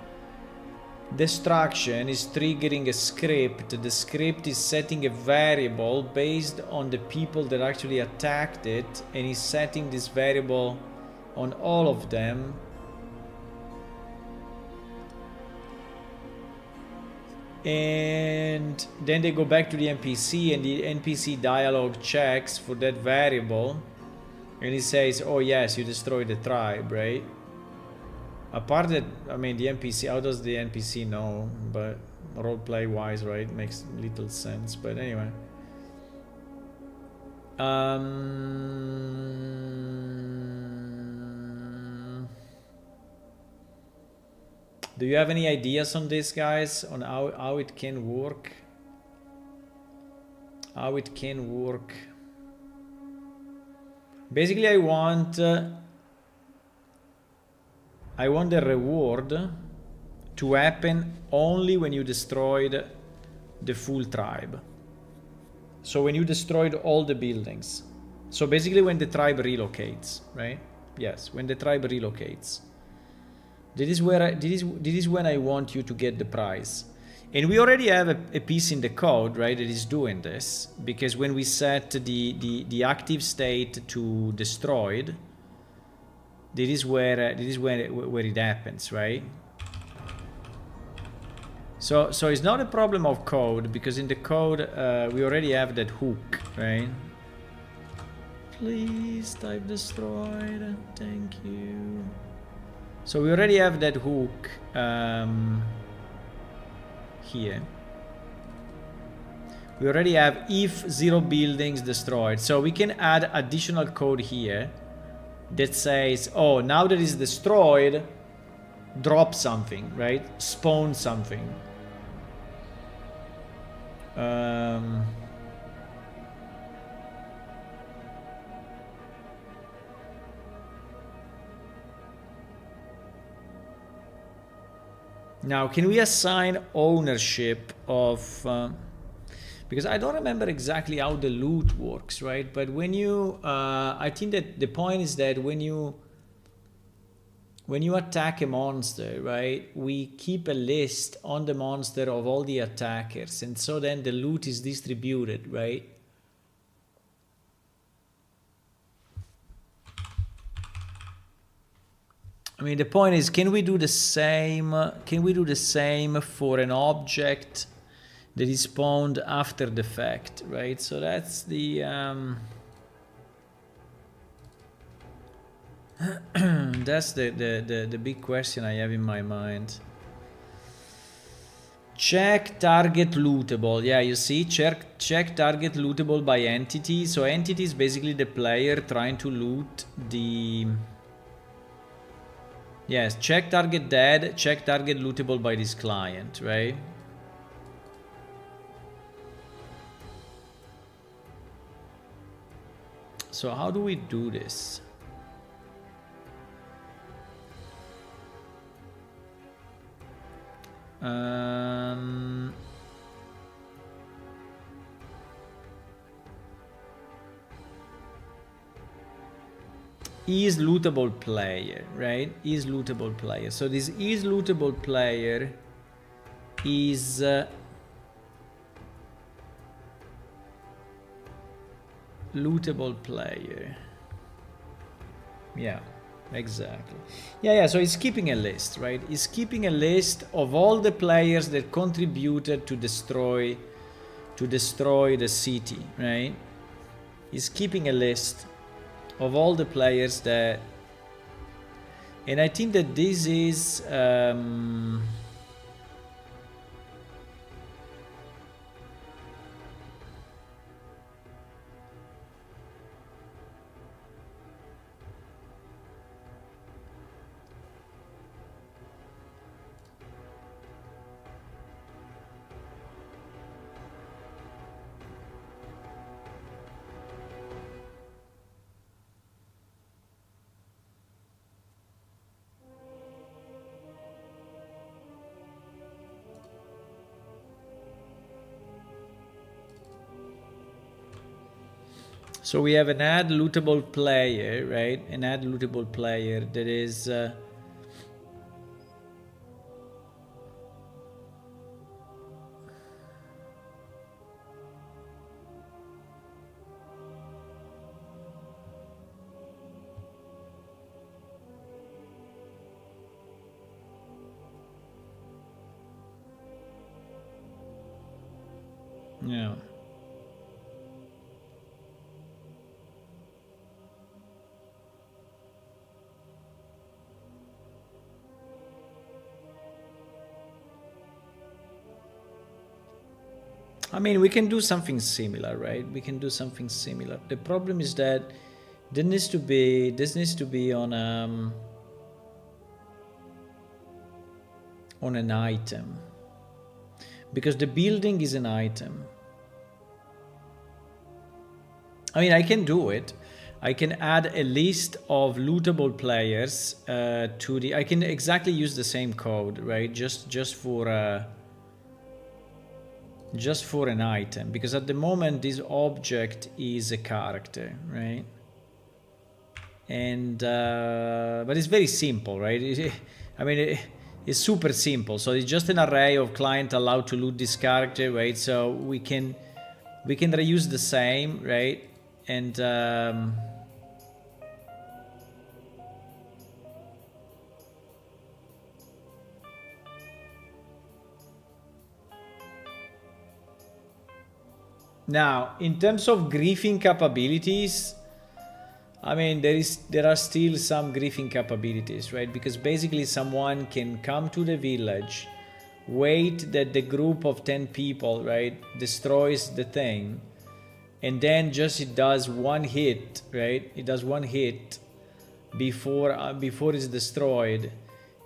destruction is triggering a script. The script is setting a variable based on the people that actually attacked it, and is setting this variable on all of them. And then they go back to the NPC, and the NPC dialogue checks for that variable, and it says, oh yes, you destroyed the tribe, right? Apart that, I mean, the NPC, how does the NPC know? But roleplay wise, right? Makes little sense. But anyway. Do you have any ideas on this, guys? On how it can work? How it can work? Basically, I want the reward to happen only when you destroyed the full tribe. So when you destroyed all the buildings. So basically when the tribe relocates, right? Yes, when the tribe relocates. This is when I want you to get the prize. And we already have a piece in the code, right, that is doing this. Because when we set the active state to destroyed, this is where it happens, right? So it's not a problem of code, because in the code we already have that hook, right? Please type destroyed, thank you. So we already have that hook here. We already have if 0 buildings destroyed. So we can add additional code here that says, oh, now that it's destroyed, drop something, right? Spawn something. Now, can we assign ownership of... because I don't remember exactly how the loot works, right? But when you... I think that the point is that when you attack a monster, right? We keep a list on the monster of all the attackers. And so then the loot is distributed, right? I mean, the point is, can we do the same? Can we do the same for an object that is spawned after the fact, right? So that's the that's the big question I have in my mind. Check target lootable. Yeah, you see, check target lootable by entity. So entity is basically the player trying to loot the... Yes, check target dead, check target lootable by this client, right? So how do we do this? Is lootable player, right? Is lootable player. So this is lootable player is lootable player. Yeah, exactly. Yeah, so it's keeping a list, right? It's keeping a list of all the players that contributed to destroy the city, right? It's keeping a list of all the players that... And I think that this is... So we have an add lootable player, right? An add lootable player that is... yeah. I mean, we can do something similar, right? We can do something similar. The problem is that this needs to be on an item, because the building is an item. I mean, I can do it. I can add a list of lootable players to the. I can exactly use the same code, right? Just for an item, because at the moment this object is a character, right? And but it's very simple, right? It's super simple. So it's just an array of client allowed to loot this character, right? So we can reuse the same, right? And now, in terms of griefing capabilities, I mean, there are still some griefing capabilities, right? Because basically someone can come to the village, wait that the group of 10 people, right, destroys the thing, and then just it does one hit, right? It does one hit before it's destroyed,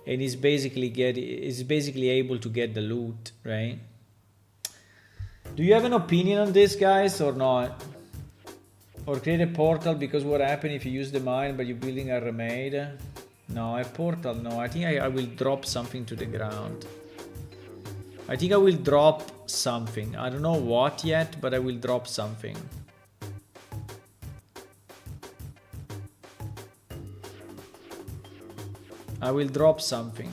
and is basically able to get the loot, right? Do you have an opinion on this, guys, or not? Or create a portal, because what happens if you use the mine but you're building a remade? No, a portal, no. I think I will drop something to the ground. I think I will drop something. I don't know what yet, but I will drop something. I will drop something.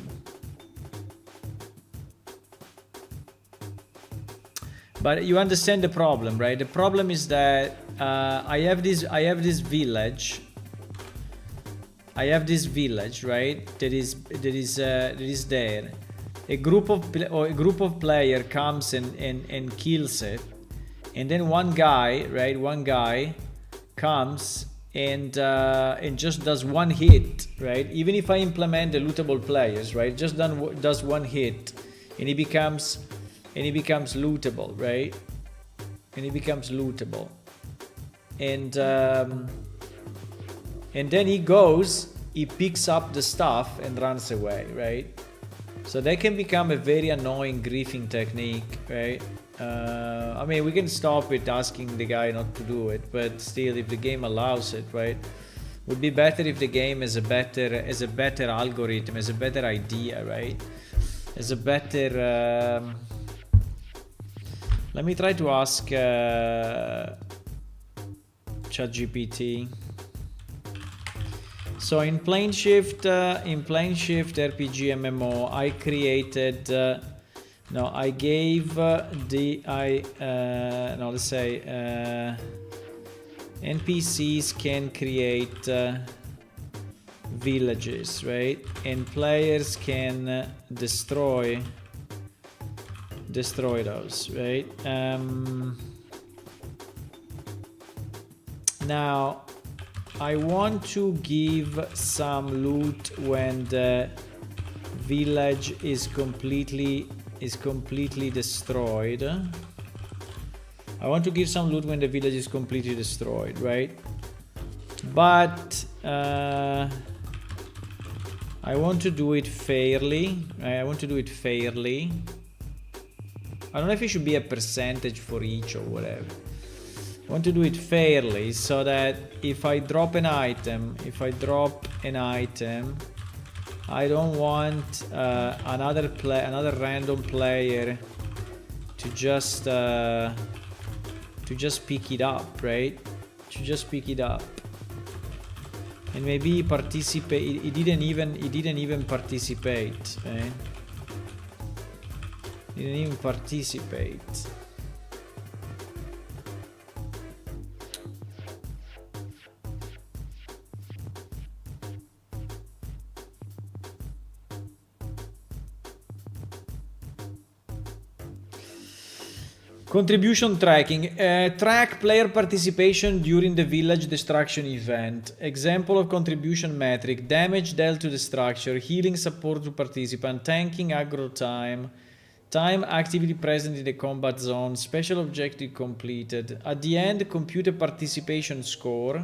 But you understand the problem, right? The problem is that I have this village. I have this village, right? That is there. A group of player comes and kills it, and then one guy, right? One guy comes and just does one hit, right? Even if I implement the lootable players, right? Just does one hit, and he becomes lootable, right? And he becomes lootable, and then he picks up the stuff and runs away, right? So that can become a very annoying griefing technique, right? I mean, we can stop with asking the guy not to do it, but still, if the game allows it, right? Would be better if the game has a better algorithm, has a better idea, right? Has a better. Let me try to ask ChatGPT. So in PlaneShift RPG MMO, I created. I gave let's say NPCs can create villages, right? And players can destroy those, right? Now I want to give some loot when the village is completely destroyed. I want to give some loot when the village is completely destroyed, right? But I want to do it fairly. I want to do it fairly. I don't know if it should be a percentage for each or whatever. I want to do it fairly so that if I drop an item, I don't want another random player to just pick it up, right? To just pick it up, and maybe participate. He didn't even participate, right? He didn't even participate. Contribution tracking. Track player participation during the village destruction event. Example of contribution metric: damage dealt to the structure, healing support to participant, tanking aggro time, Time activity present in the combat zone. Special objective completed. At the end, compute a participation score.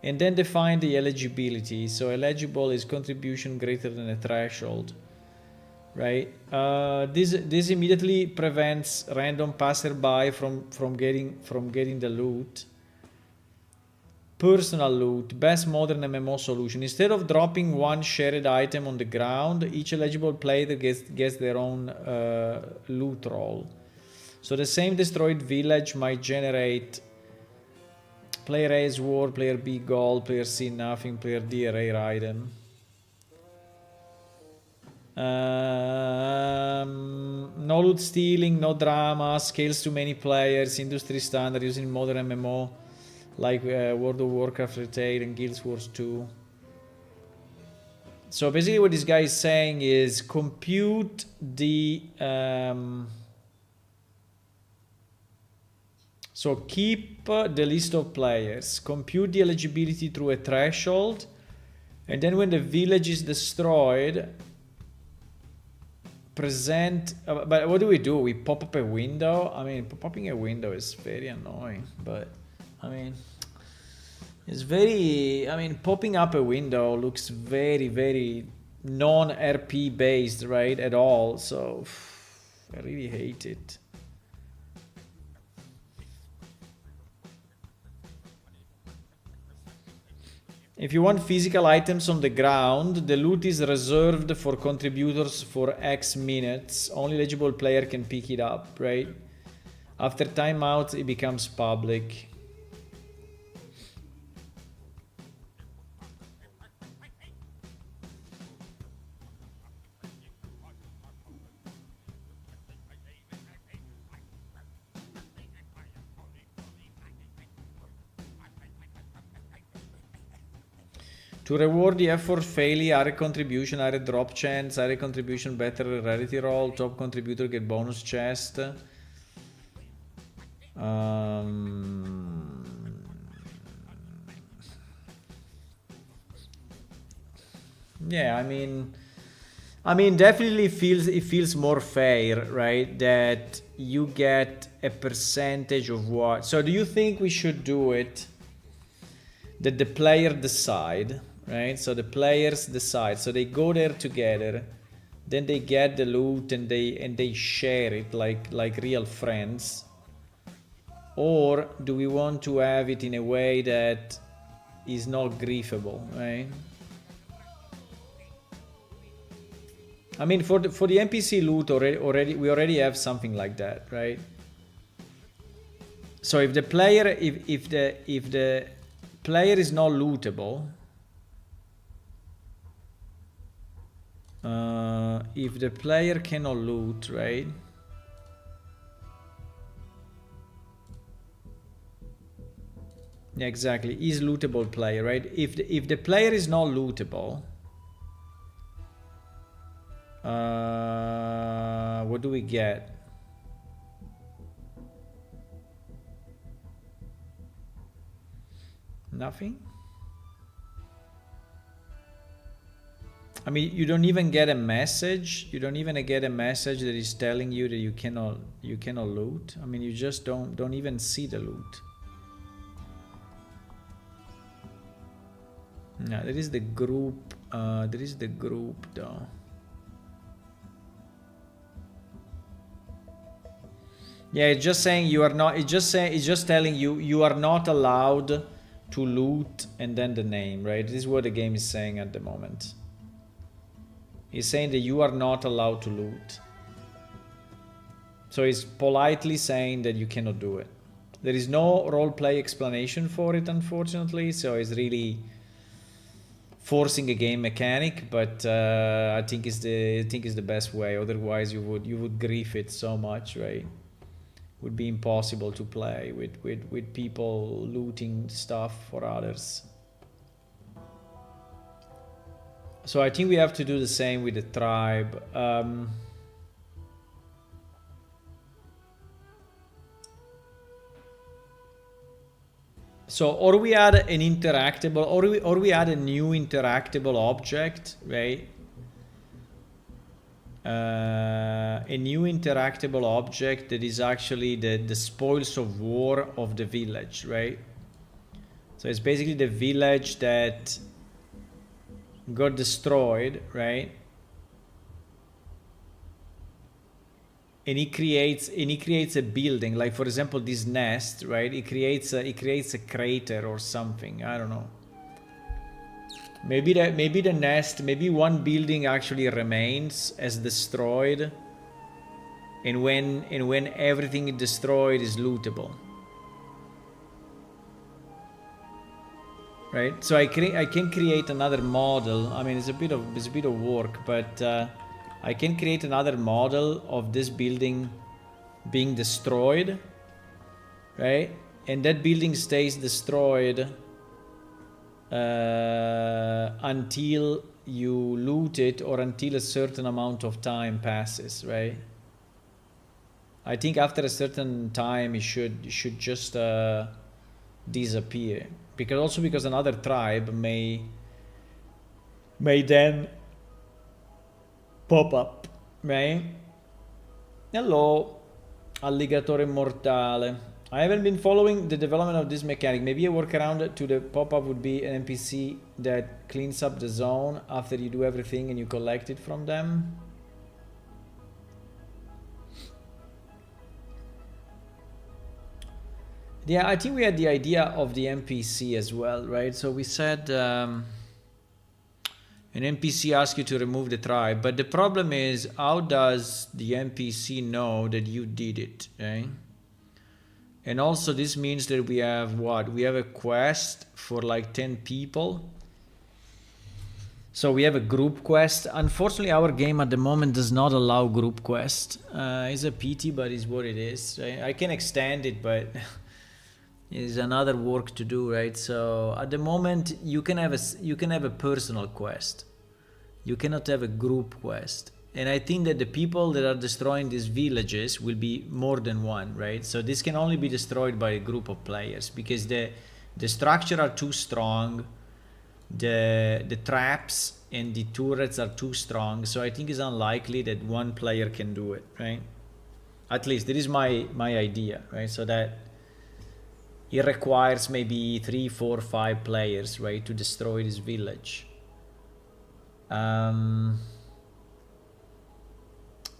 And then define the eligibility. So eligible is contribution greater than a threshold. Right? This immediately prevents random passerby from getting the loot. Personal loot, best modern MMO solution. Instead of dropping one shared item on the ground, each eligible player gets their own loot roll. So the same destroyed village might generate player A is war, player B gold, player C nothing, player D a rare item. No loot stealing, no drama, scales to many players, industry standard using modern MMO. Like World of Warcraft Retail and Guild Wars 2. So basically what this guy is saying is compute the... so keep the list of players, compute the eligibility through a threshold, and then when the village is destroyed, present... but what do? We pop up a window? I mean, popping a window is very annoying, but... I mean, it's very... I mean, popping up a window looks very, very non-RP based, right? At all. So, I really hate it. If you want physical items on the ground, the loot is reserved for contributors for X minutes. Only eligible player can pick it up, right? After timeout, it becomes public. To reward the effort fairly, add a contribution, add a drop chance, add a contribution, better rarity roll, top contributor get bonus chest. Yeah, I mean, definitely it feels more fair, right? That you get a percentage of what. So do you think we should do it that the player decide? Right, so the players decide. So they go there together, then they get the loot and they share it like real friends. Or do we want to have it in a way that is not griefable, right? I mean, for the NPC loot we already have something like that, right? So if the player if the player is not lootable. If the player cannot loot, right? Yeah, exactly. Is lootable player, right? If the player is not lootable, what do we get? Nothing. I mean, you don't even get a message. You don't even get a message that is telling you that you cannot loot. I mean, you just don't even see the loot. No, there is the group. There is the group though. Yeah, it's just saying you are not. It's just telling you you are not allowed to loot and then the name, right? This is what the game is saying at the moment. He's saying that you are not allowed to loot. So he's politely saying that you cannot do it. There is no roleplay explanation for it, unfortunately. So he's really forcing a game mechanic, but I think it's the best way. Otherwise, you would grief it so much, right? Would be impossible to play with people looting stuff for others. So I think we have to do the same with the tribe. So or we add an interactable, or we add a new interactable object, right? a new interactable object that is actually the spoils of war of the village, right? So it's basically the village that got destroyed, right? And he creates a building, like for example this nest, right? It creates a crater or something. I don't know. Maybe the nest, maybe one building actually remains as destroyed, and when everything is destroyed is lootable. Right? So I can create another model. I mean, it's a bit of work, but I can create another model of this building being destroyed, right? And that building stays destroyed until you loot it or until a certain amount of time passes, right? I think after a certain time it should just disappear, because another tribe may then pop up, right? Hello, alligatore mortale. I haven't been following the development of this mechanic. Maybe a workaround to the pop-up would be an NPC that cleans up the zone after you do everything and you collect it from them. Yeah, I think we had the idea of the NPC as well, right? So we said an NPC asks you to remove the tribe, but the problem is, how does the NPC know that you did it, right? And also this means that we have what? We have a quest for like 10 people. So we have a group quest. Unfortunately, our game at the moment does not allow group quest. It's a pity, but it's what it is. Right? I can extend it, but it's another work to do, right? So at the moment, you can have a personal quest. You cannot have a group quest. And I think that the people that are destroying these villages will be more than one, right? So this can only be destroyed by a group of players because the structure are too strong, the traps and the turrets are too strong. So I think it's unlikely that one player can do it, right? At least this is my idea, right? So that it requires maybe 3, 4, 5 players, right, to destroy this village.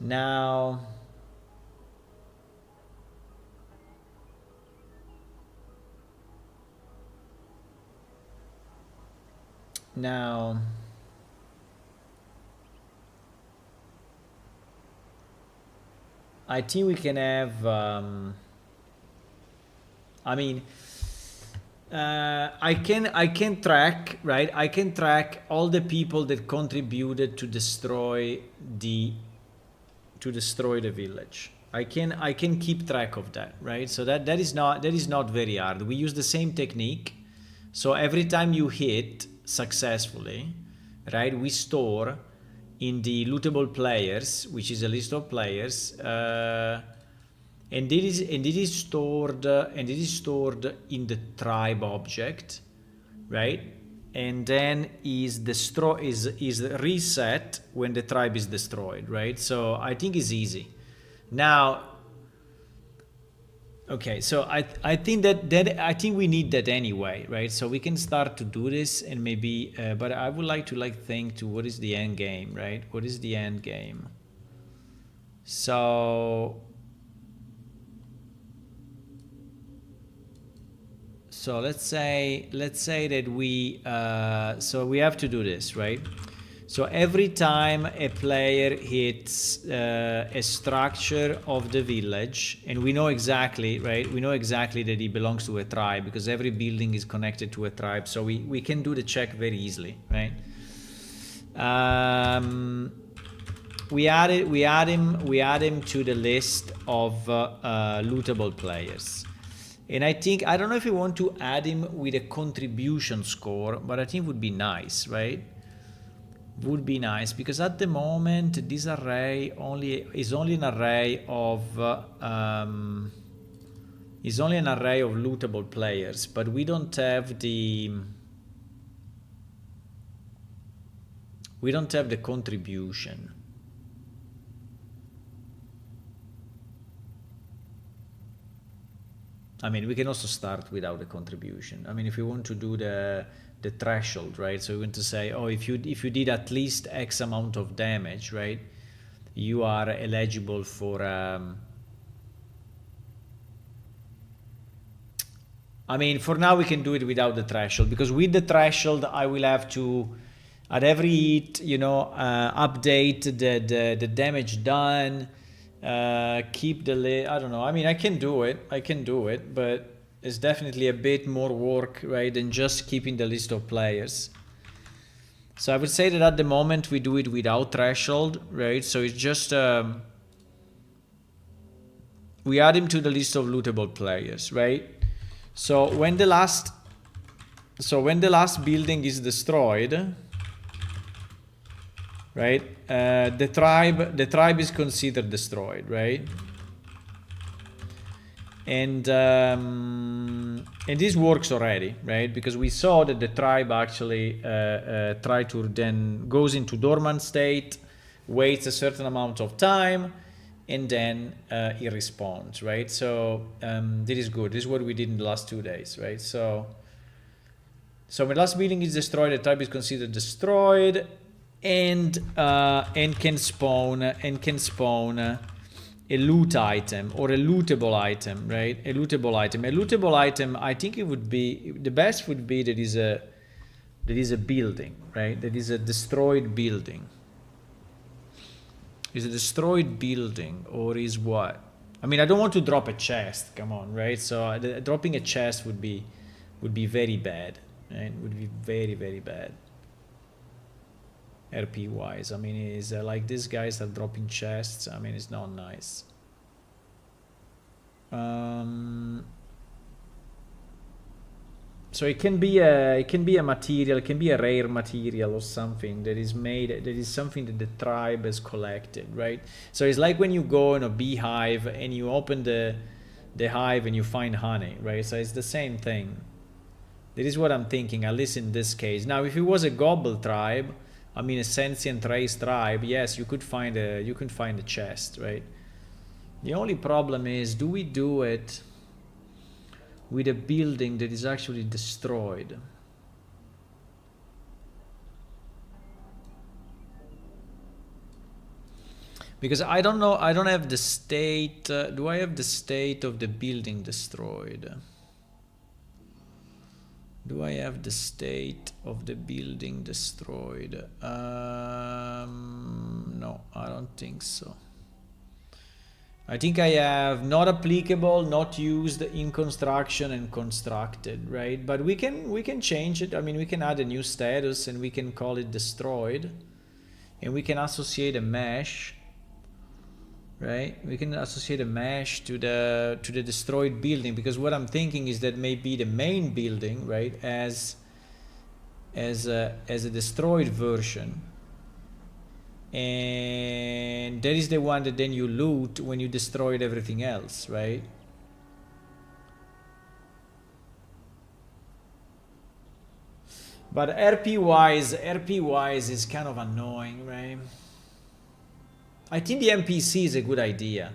Now I think we can have I mean I can track, right? I can track all the people that contributed to destroy the village. I can keep track of that, right? So that is not very hard. We use the same technique. So every time you hit successfully, right, we store in the lootable players, which is a list of players, and it is stored in the tribe object, right? And then is reset when the tribe is destroyed, right? So I think it's easy. Now, okay, so I think that I think we need that anyway, right? So we can start to do this, and maybe, but I would like to think to what is the end game, right? What is the end game? So let's say that we have to do this, right? So every time a player hits a structure of the village, and we know exactly, right? We know exactly that he belongs to a tribe because every building is connected to a tribe. So we can do the check very easily, right? We add him to the list of lootable players. And I don't know if we want to add him with a contribution score, but I think it would be nice, right? Would be nice, because at the moment this array is only an array of lootable players, but we don't have the contribution. I mean, we can also start without a contribution. I mean, if we want to do the threshold, right? So we want to say, oh, if you did at least X amount of damage, right, you are eligible for. I mean, for now we can do it without the threshold, because with the threshold I will have to, at every hit, you know, update the damage done, keep the I don't know. I mean, I can do it, but it's definitely a bit more work, right, than just keeping the list of players. So I would say that at the moment we do it without threshold, right? So it's just we add him to the list of lootable players, right? So when the last building is destroyed, right? The tribe is considered destroyed, right? And this works already, right? Because we saw that the tribe actually then goes into dormant state, waits a certain amount of time, and then it responds, right? So this is good. This is what we did in the last 2 days, right? So when the last building is destroyed, the tribe is considered destroyed, and can spawn a loot item or a lootable item, right? A lootable item. I think it would be the best would be that is a building, right? That is a destroyed building. Is a destroyed building, or is what? I mean, I don't want to drop a chest. Come on, right? So dropping a chest would be very bad, right? Would be very, very bad. RP wise, I mean, it's like these guys are dropping chests. I mean, it's not nice. So it can be a material, it can be a rare material or something that is made, that is something that the tribe has collected, right? So it's like when you go in a beehive and you open the hive and you find honey, right? So it's the same thing. That is what I'm thinking, at least in this case. Now, if it was a gobble tribe, I mean a sentient race tribe, yes, you could find a chest, right? The only problem is, do we do it with a building that is actually destroyed? Because I don't know, I don't have the state. Do I have the state of the building destroyed? Do I have the state of the building destroyed? No, I don't think so. I think I have not applicable, not used, in construction, and constructed, right? But we can change it. I mean, we can add a new status and we can call it destroyed, and we can associate a mesh, right? We can associate a mesh to the destroyed building, because what I'm thinking is that maybe the main building, right, as a destroyed version, and that is the one that then you loot when you destroyed everything else, right? But RP wise is kind of annoying, right? I think the NPC is a good idea.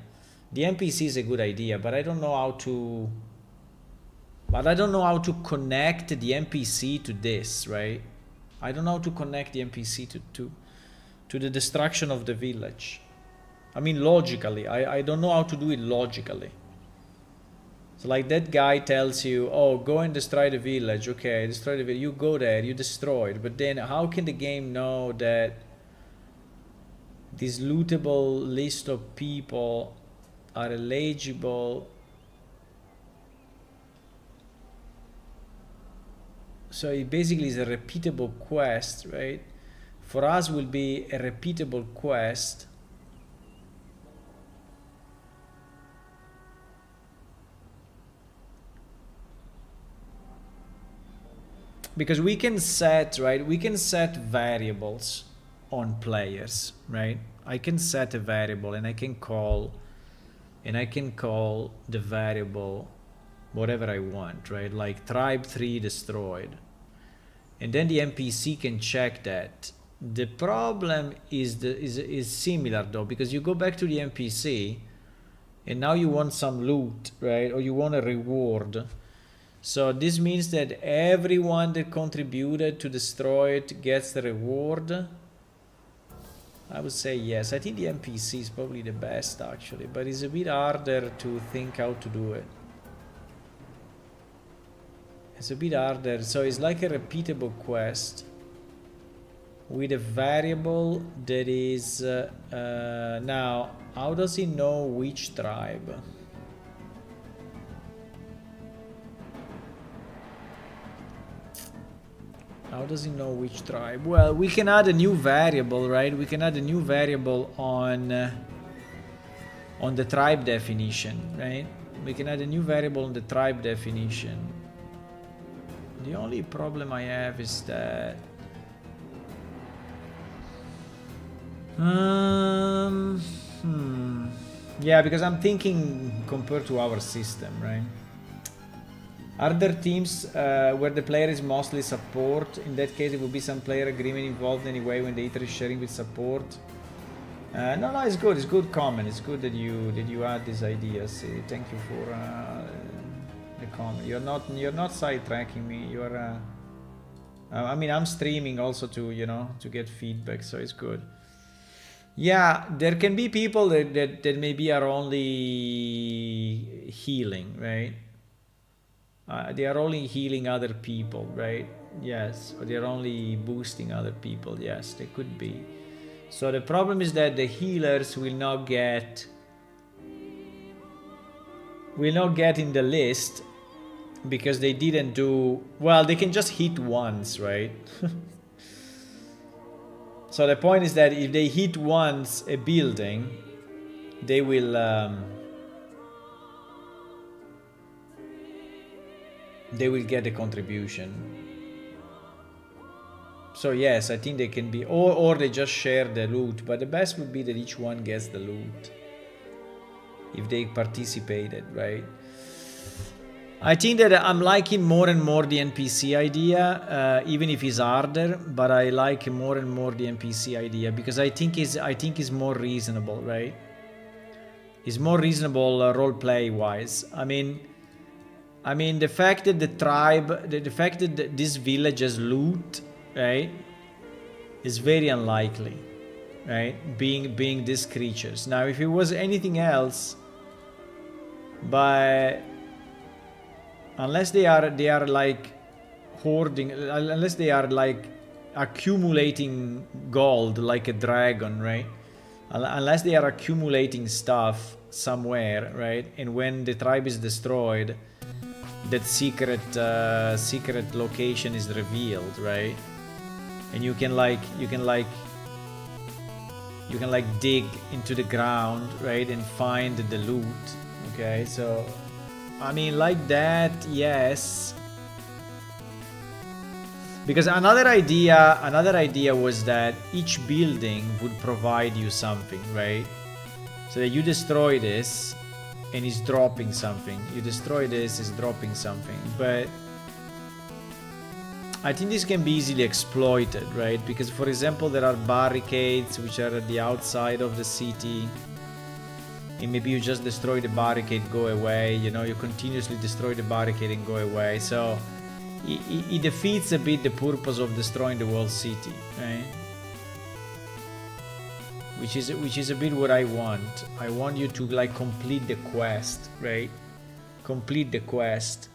The NPC is a good idea, but I don't know how to. But I don't know how to connect the NPC to this, right? I don't know how to connect the NPC to the destruction of the village. I mean, logically, I don't know how to do it logically. So like that guy tells you, oh, go and destroy the village. Okay, destroy the village. You go there, you destroy it. But then how can the game know that this lootable list of people are eligible? So it basically is a repeatable quest, right? For us will be a repeatable quest. Because we can set, right? We can set variables on players, right? I can set a variable and I can call the variable whatever I want, right? Like tribe 3 destroyed. And then the NPC can check that. The problem is similar though, because you go back to the NPC and now you want some loot, right? Or you want a reward. So this means that everyone that contributed to destroy it gets the reward. I would say yes. I think the NPC is probably the best actually, but it's a bit harder to think how to do it. It's a bit harder. So it's like a repeatable quest with a variable that is now, how does he know which tribe? How does he know which tribe? Well, we can add a new variable, right? We can add a new variable on the tribe definition, right? We can add a new variable on the tribe definition. The only problem I have is that yeah, because I'm thinking compared to our system, right? Are there teams where the player is mostly support? In that case, it would be some player agreement involved anyway when the eater is sharing with support. No, it's good. It's good comment. It's good that you add these ideas. Thank you for the comment. You're not sidetracking me. You're. I mean, I'm streaming also to get feedback, so it's good. Yeah, there can be people that maybe are only healing, right? They are only healing other people, right? Yes, or they're only boosting other people. Yes, they could be. So the problem is that the healers will not get in the list because they didn't do well. They can just hit once, right? So the point is that if they hit once a building, they will get a contribution. So yes, I think they can be, or they just share the loot, but the best would be that each one gets the loot if they participated, right? I think that I'm liking more and more the NPC idea, even if it's harder, but I like more and more the NPC idea because I think it's more reasonable, right? It's more reasonable role play wise. I mean, the fact that the fact that this village has loot, right, is very unlikely, right? Being these creatures. Now, if it was anything else, but unless they are like hoarding, unless they are like accumulating gold like a dragon, right? Unless they are accumulating stuff somewhere, right? And when the tribe is destroyed, that secret location is revealed, right? And you can dig into the ground, right, and find the loot. Okay, so I mean, like that, yes. Because another idea was that each building would provide you something, right? So that you destroy this and it's dropping something. You destroy this, it's dropping something. But I think this can be easily exploited, right? Because, for example, there are barricades which are at the outside of the city. And maybe you just destroy the barricade, go away. You continuously destroy the barricade and go away. So it defeats a bit the purpose of destroying the whole city, right? Which is a bit what I want. I want you to like complete the quest, right? Complete the quest.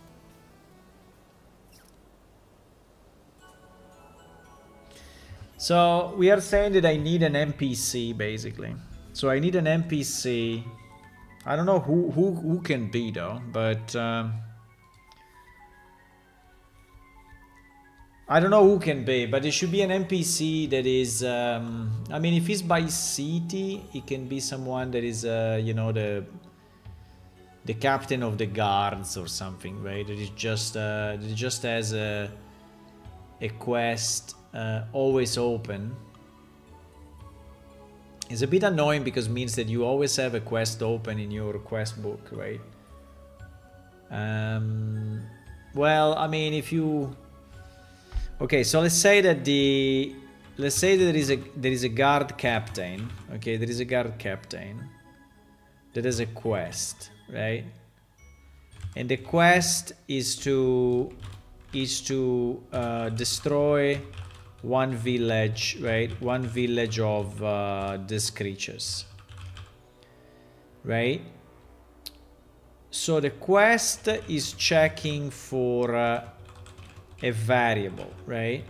So we are saying that I need an NPC basically. So I need an NPC. I don't know who can be though, but I don't know who can be, but it should be an NPC that is. I mean, if he's by city, it can be someone that is, the captain of the guards or something, right? That is just that just has a quest always open. It's a bit annoying because it means that you always have a quest open in your quest book, right? Well, I mean, if you. Okay, so let's say that there is a guard captain. Okay, there is a guard captain that has a quest, right? And the quest is to destroy one village, right? One village of these creatures, right? So the quest is checking for a variable, right?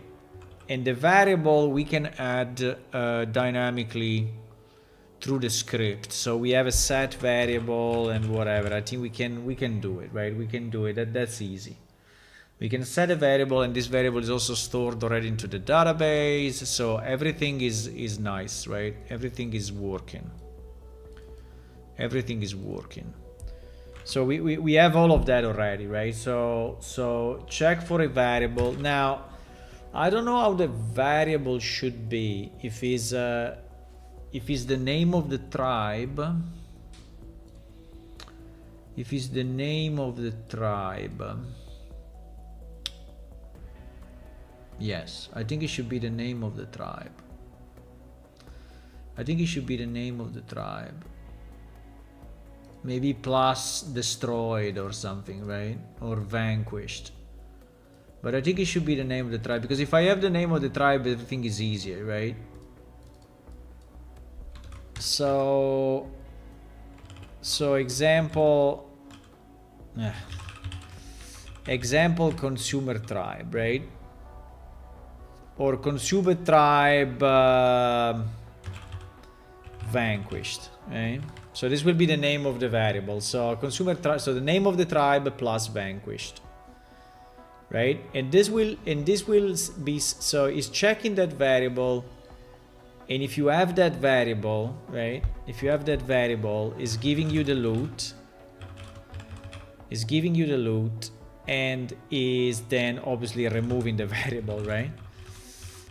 And the variable we can add dynamically through the script. So we have a set variable and whatever. I think we can do it, right? We can do it. That's easy. We can set a variable, and this variable is also stored already into the database. So everything is nice, right? Everything is working. Everything is working. So we have all of that already, right? So check for a variable. Now, I don't know how the variable should be. If it's the name of the tribe. If it's the name of the tribe. Yes, I think it should be the name of the tribe. I think it should be the name of the tribe. Maybe plus destroyed or something, right? Or vanquished. But I think it should be the name of the tribe, because if I have the name of the tribe, everything is easier, right? So example, example consumer tribe, right? Or consumer tribe vanquished, right? So this will be the name of the variable. So consumer tribe, so the name of the tribe plus vanquished, right? And this will be, so it's checking that variable. And if you have that variable, right? If you have that variable, is giving you the loot. Is giving you the loot, and is then obviously removing the variable, right?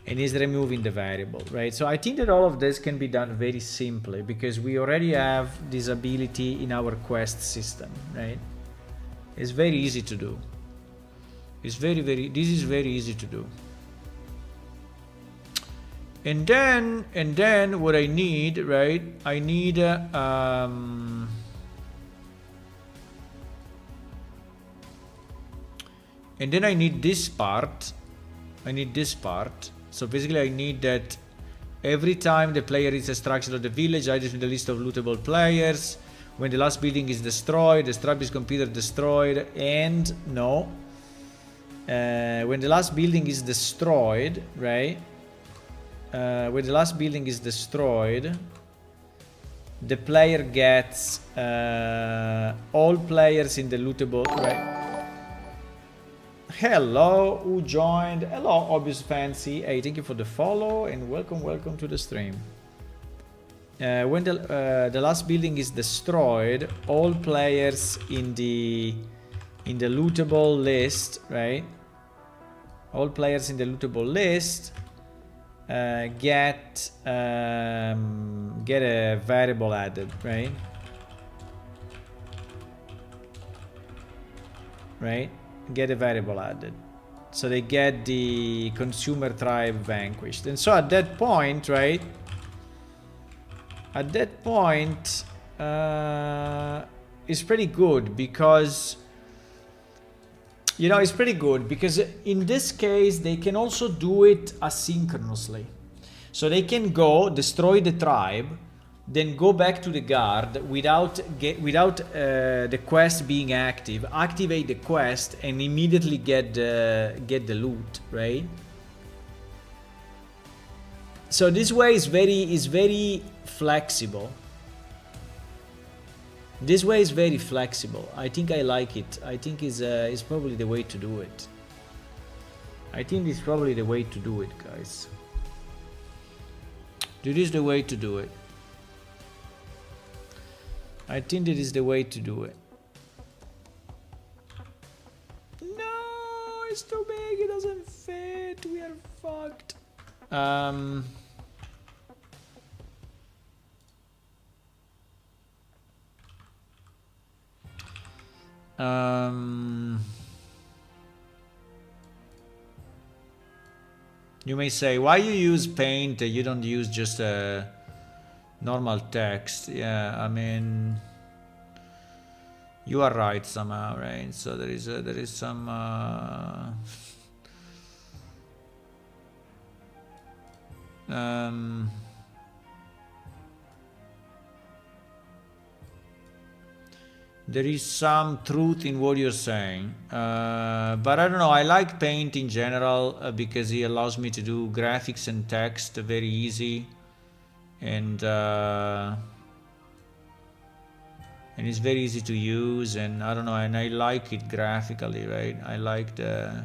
And is removing the variable, right? So I think that all of this can be done very simply, because we already have this ability in our quest system, right? It's very easy to do. It's this is very easy to do. And then what I need, right? I need and then I need this part. I need this part. So basically I need that every time the player reads a structure of the village, items in the list of lootable players. When the last building is destroyed, the tribe is considered destroyed, and no. When the last building is destroyed, right? When the last building is destroyed, the player gets all players in the lootable, right? Hello, who joined? Hello, Obvious Fancy. Hey, thank you for the follow and welcome to the stream. When the last building is destroyed, all players in the lootable list, right? All players in the lootable list get a variable added, right? Right? Get a variable added. So they get the consumer tribe vanquished. And so at that point, right? At that point, it's pretty good, because you know, it's pretty good because in this case they can also do it asynchronously. So they can go destroy the tribe, then go back to the guard without the quest being active, activate the quest, and immediately get the loot, right? So this way is very flexible. This way is very flexible. I think I like it. I think is probably the way to do it. I think it's probably the way to do it, guys. This is the way to do it. I think that is the way to do it. No, it's too big. It doesn't fit. We are fucked. You may say, why you use paint? You don't use just a normal text. Yeah, I mean, You are right somehow, right? So there is some there is some truth in what you're saying, but I don't know. I like Paint in general because it allows me to do graphics and text very easy, and it's very easy to use, and I don't know, and I like it graphically, right? I like the,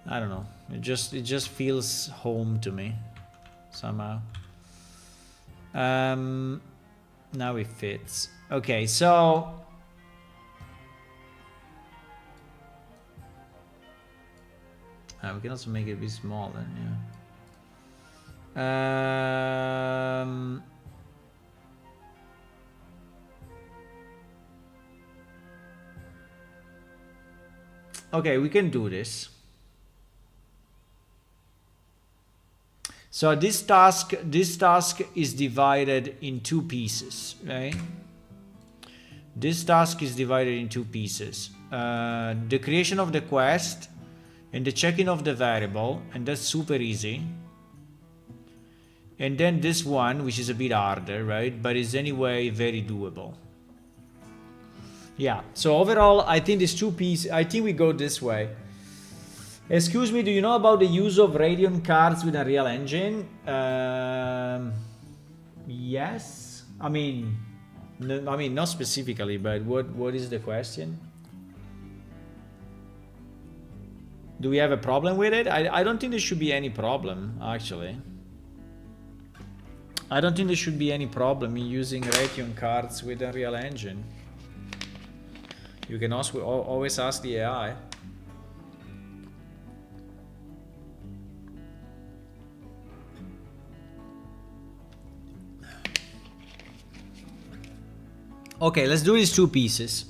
I don't know, it just feels home to me somehow. Now it fits. Okay, so we can also make it a bit smaller, yeah. Okay, we can do this. So this task is divided in two pieces, right? This task is divided in two pieces. The creation of the quest and the checking of the variable, and that's super easy. And then this one, which is a bit harder, right? But is anyway very doable. Yeah, so overall, I think these two pieces, I think we go this way. Excuse me, do you know about the use of Radeon cards with Unreal Engine? Yes. I mean, not specifically, but what is the question? Do we have a problem with it? I don't think there should be any problem, actually. I don't think there should be any problem in using Radeon cards with Unreal Engine. You can also always ask the AI. Okay, let's do these two pieces.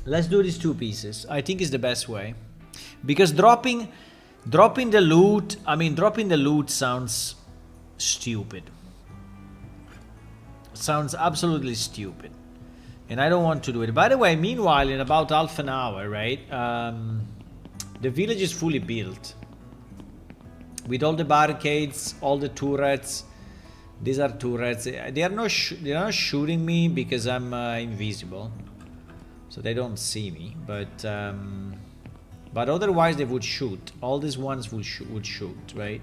Let's do these two pieces. I think is the best way. Because dropping the loot, dropping the loot sounds stupid. Sounds absolutely stupid. And I don't want to do it. By the way, meanwhile, in about half an hour, right? The village is fully built. With all the barricades, all the turrets. These are turrets. They are not shooting me because I'm invisible. So they don't see me. But otherwise they would shoot. All these ones would shoot, right?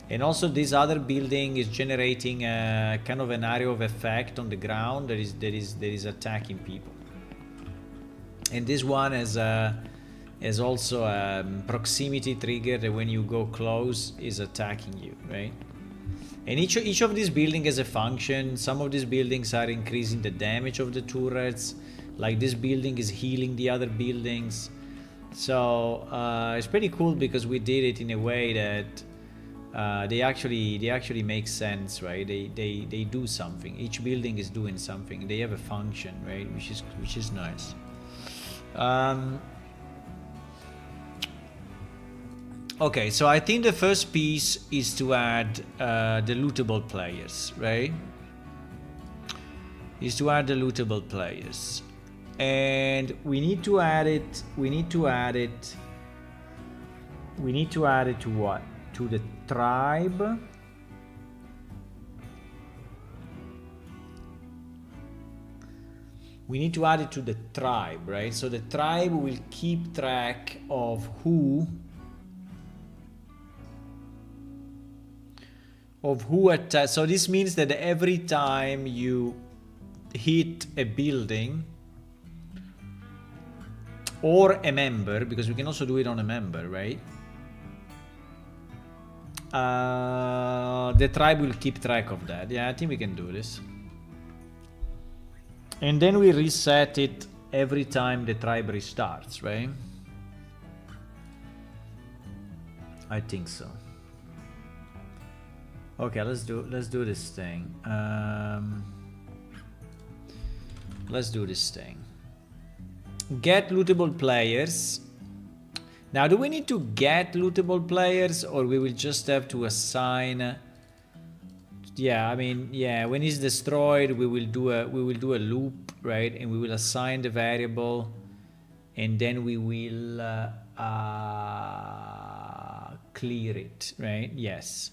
And also this other building is generating a kind of an area of effect on the ground that is attacking people. And this one has also a proximity trigger that when you go close is attacking you, right? And each of these buildings has a function. Some of these buildings are increasing the damage of the turrets. Like this building is healing the other buildings. So it's pretty cool because we did it in a way that they actually make sense, right? They do something. Each building is doing something. They have a function, right? Which is nice. Okay, so I think the first piece is to add the lootable players, right? Is to add the lootable players, and we need to add it. We need to add it to what? To the tribe. We need to add it to the tribe, right? So the tribe will keep track of who attacks. So this means that every time you hit a building or a member, because we can also do it on a member, right? The tribe will keep track of that. Yeah, I think we can do this. And then we reset it every time the tribe restarts, right? I think so. Okay, let's do this thing. Let's do this thing. Get lootable players. Now, do we need to get lootable players, or we will just have to assign? Yeah, I mean, yeah. When it's destroyed, we will do a loop right? And we will assign the variable, and then we will clear it, right? Yes.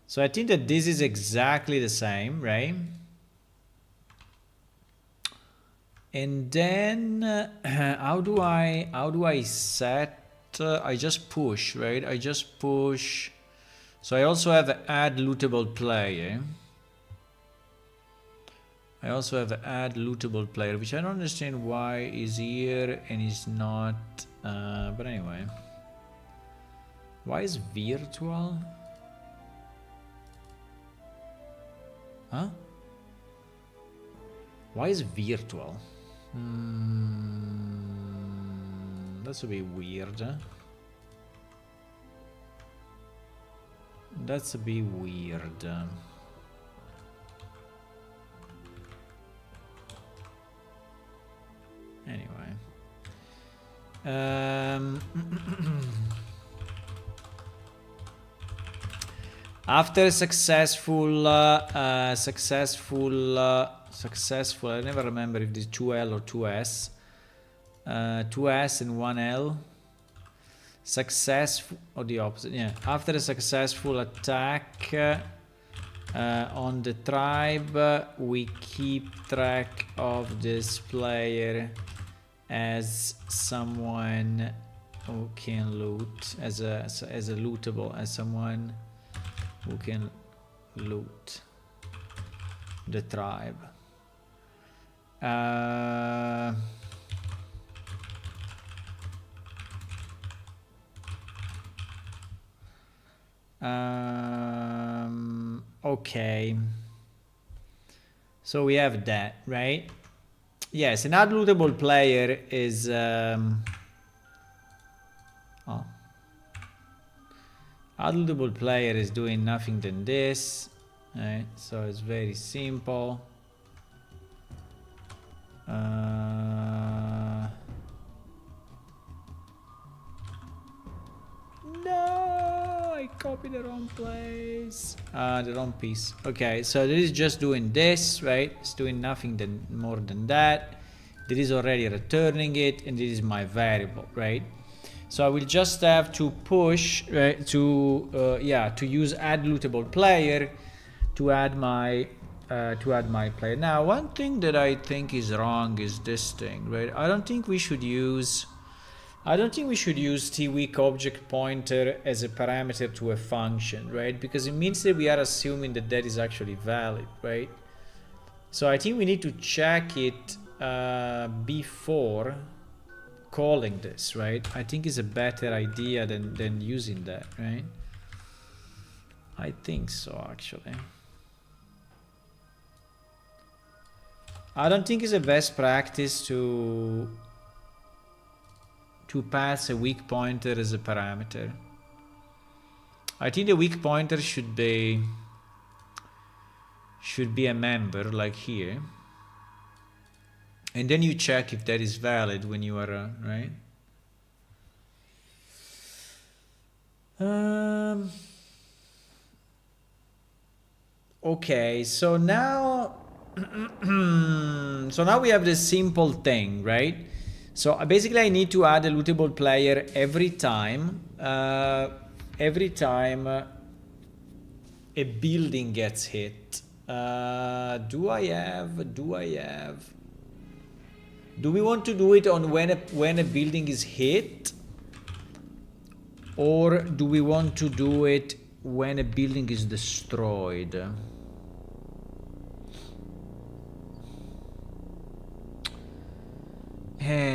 So I think that this is exactly the same, right? And then how do I set? I just push, right? I just push. So I also have add lootable player. I also have add lootable player, which I don't understand why is here and is not. But anyway, why is virtual? Huh? Why is virtual? That's a bit weird. That's a bit weird. Anyway. After successful, I never remember if it's 2L or 2S. 2S and 1L. Successful, or the opposite, yeah. After a successful attack on the tribe, we keep track of this player as someone who can loot, as a lootable, as someone who can loot the tribe. Okay. So we have that, right? Yes, an add lootable player is add lootable player is doing nothing than this, right? So it's very simple. No, I copied the wrong place. The wrong piece. Okay, so this is just doing this, right? It's doing nothing more than that. This is already returning it, and this is my variable, right? So I will just have to push, right, to use add lootable player to add my player. Now, one thing that I think is wrong is this thing, right? I don't think we should use tweak object pointer as a parameter to a function, right? Because it means that we are assuming that that is actually valid, right? So I think we need to check it before calling this, right? I think it's a better idea than using that, right? I think so, actually. I don't think it's a best practice to pass a weak pointer as a parameter. I think the weak pointer should be a member, like here. And then you check if that is valid when you are, right? Okay, so now we have this simple thing, right? So basically I need to add a lootable player every time a building gets hit. Do we want to do it on when a building is hit, or do we want to do it when a building is destroyed?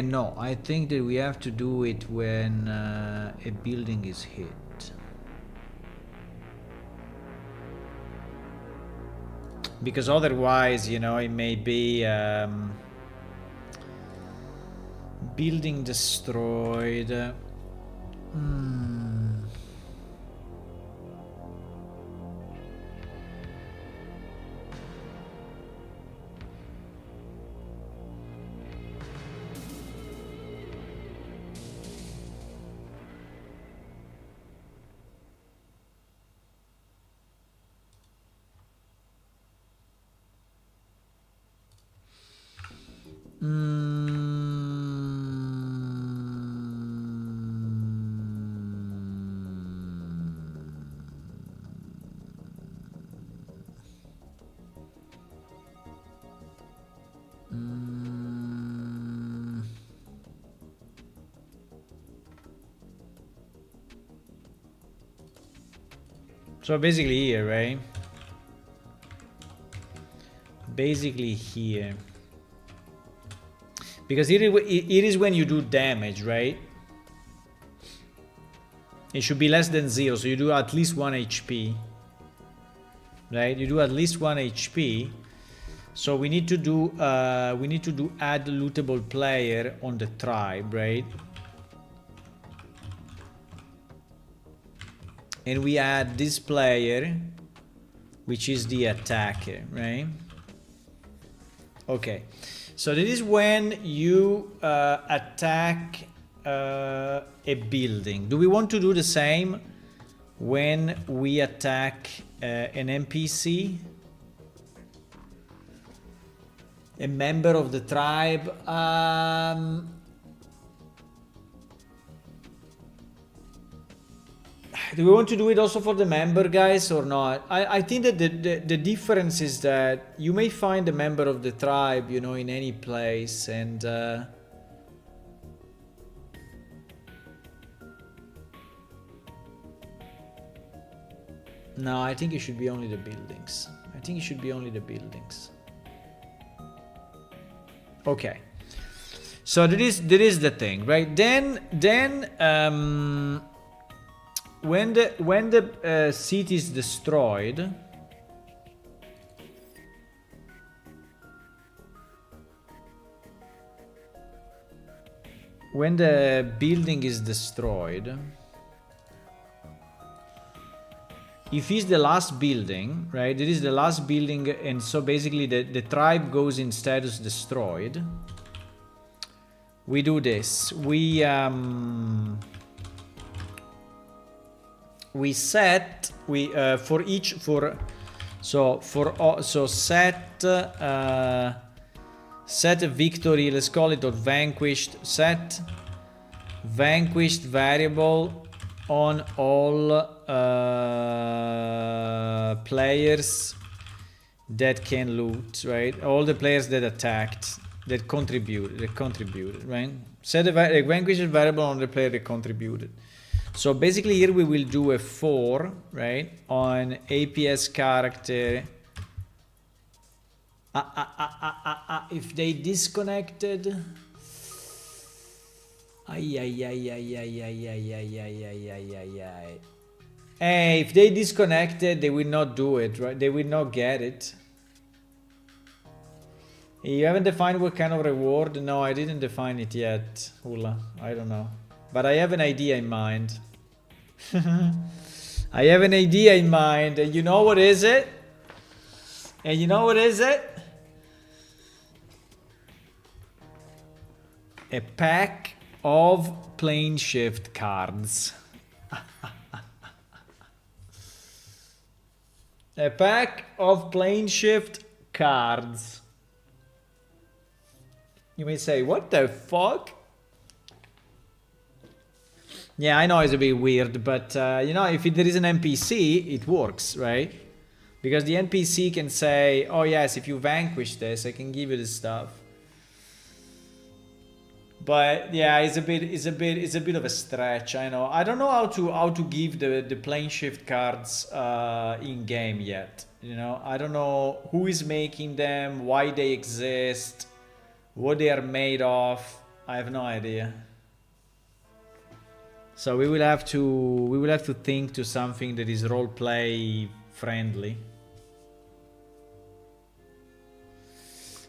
No, I think that we have to do it when a building is hit. Because otherwise, you know, it may be building destroyed. So basically here, right? Basically here. Because it is when you do damage, right? It should be less than 0, so you do at least 1 HP. Right? You do at least 1 HP. So we need to do add lootable player on the tribe, right? And we add this player, which is the attacker, right? Okay. So this is when you attack a building. Do we want to do the same when we attack an NPC? A member of the tribe? Do we want to do it also for the member, guys, or not? I think that the difference is that you may find a member of the tribe, you know, in any place, and no, I think it should be only the buildings. I think it should be only the buildings. Okay. So that is the thing, right? Then when the city is destroyed, when the building is destroyed, if it's the last building, right? It is the last building, and so basically the tribe goes in status destroyed. We do this. We set for each set a victory, let's call it, or vanquished. Set vanquished variable on all players that can loot, right? All the players that attacked, that contributed, right? Set a vanquished variable on the player that contributed. So basically here we will do a 4, right, on APS character. If they disconnected, hey, if they disconnected, they will not do it, right? They will not get it. You haven't defined what kind of reward? No, I didn't define it yet, Hula. I don't know. But I have an idea in mind. I have an idea in mind. And you know what is it? And you know what is it? A pack of plane shift cards. A pack of plane shift cards. You may say, what the fuck? Yeah, I know it's a bit weird, but you know, if there is an NPC, it works, right? Because the NPC can say, oh yes, if you vanquish this, I can give you this stuff. But yeah, it's a bit of a stretch. I know. I don't know how to give the plane shift cards in game yet. You know, I don't know who is making them, why they exist, what they are made of. I have no idea. So we will have to think to something that is roleplay friendly.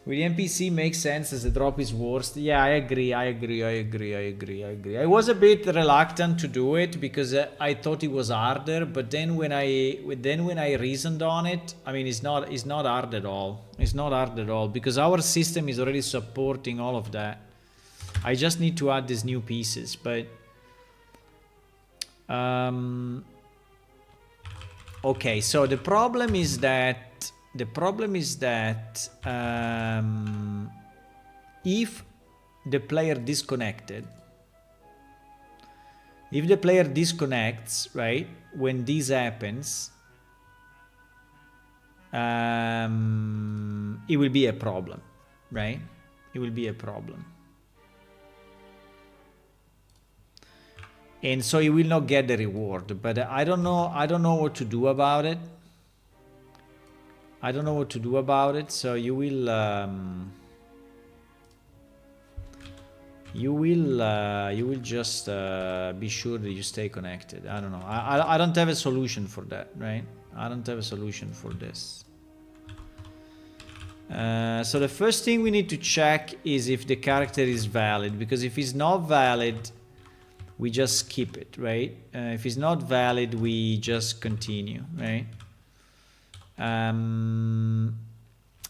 With the NPC makes sense as the drop is worst. Yeah, I agree. I was a bit reluctant to do it because I thought it was harder, but then when I reasoned on it, I mean, it's not hard at all. It's not hard at all because our system is already supporting all of that. I just need to add these new pieces, but okay, so the problem is that if the player disconnected, if the player disconnects, right, when this happens, it will be a problem, right? It will be a problem. and so you will not get the reward. But I don't know what to do about it. I don't know what to do about it. So you will just be sure that you stay connected. I don't know. I don't have a solution for that, right? I don't have a solution for this. So the first thing we need to check is if the character is valid, because if it's not valid, we just skip it, right? If it's not valid, we just continue, right?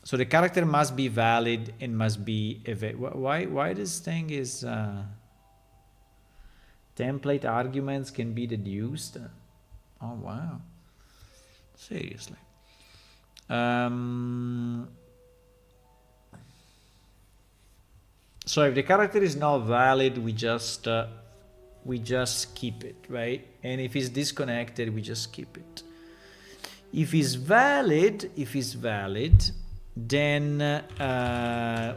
So the character must be valid and must be why this thing is template arguments can be deduced. Oh wow, seriously. So if the character is not valid, we just skip it, right? And if it's disconnected, we just skip it. If it's valid, then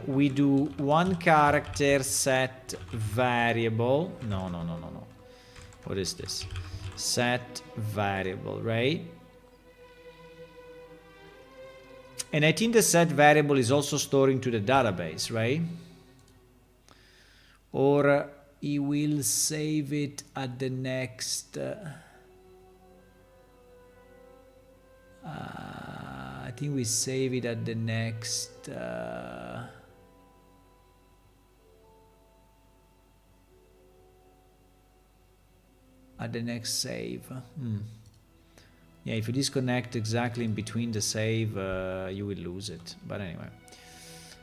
we do one character set variable. No. What is this? Set variable, right? And I think the set variable is also storing to the database, right? Or he will save it at the next. I think we save it at the next. At the next save. Yeah, if you disconnect exactly in between the save, you will lose it. But anyway.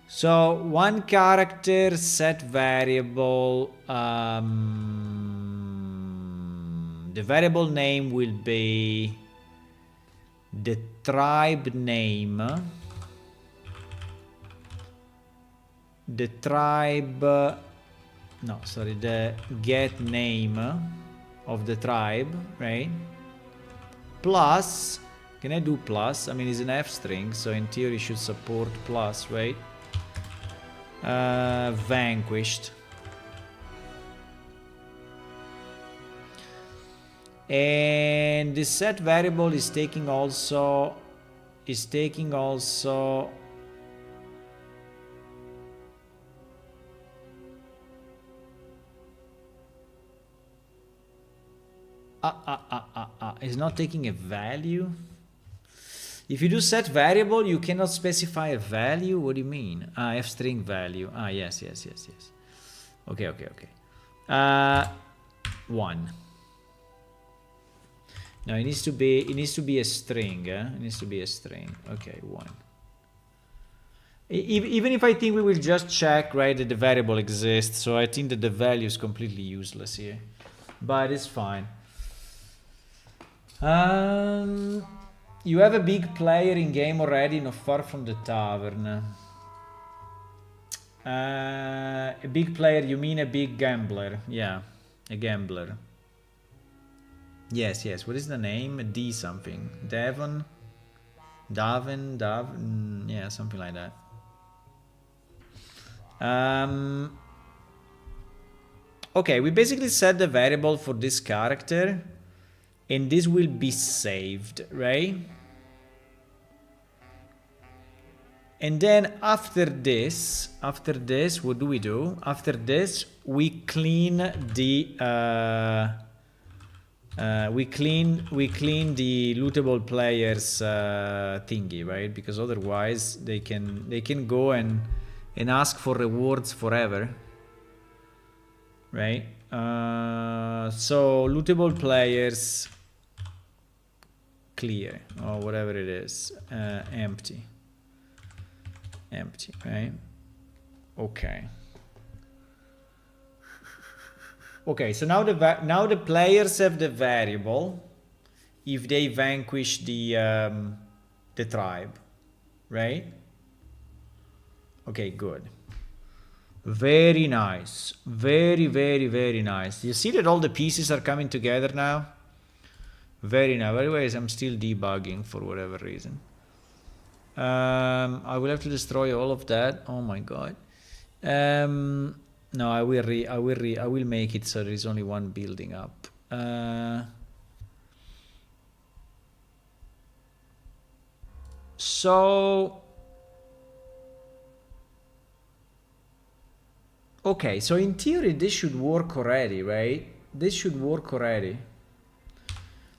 So one character set variable. The variable name will be the tribe name. The get name of the tribe, right? Plus, can I do plus? I mean, it's an F string, so in theory it should support plus, right? Vanquished. And the set variable is taking also is not taking a value. If you do set variable, you cannot specify a value. What do you mean? F string value. Yes. Okay. 1. No, it needs to be a string. It needs to be a string. Okay, 1. Even if I think we will just check, right, that the variable exists. So I think that the value is completely useless here, but it's fine. You have a big player in game already, not far from the tavern. A big player, you mean a big gambler? Yeah, a gambler. Yes. What is the name? D something. Davin. Yeah, something like that. Okay, we basically set the variable for this character, and this will be saved, right? And then after this, what do we do? After this, we clean the we clean the lootable players thingy, right? Because otherwise they can go and ask for rewards forever, right? So lootable players clear, or whatever it is, empty, right? Okay, so now the players have the variable if they vanquish the tribe, right? Okay, good. Very nice. Very nice. You see that all the pieces are coming together now? Very nice. Anyways, I'm still debugging for whatever reason. I will have to destroy all of that. Oh my god. No, I will make it so there is only one building up. So okay, so in theory this should work already, right? This should work already.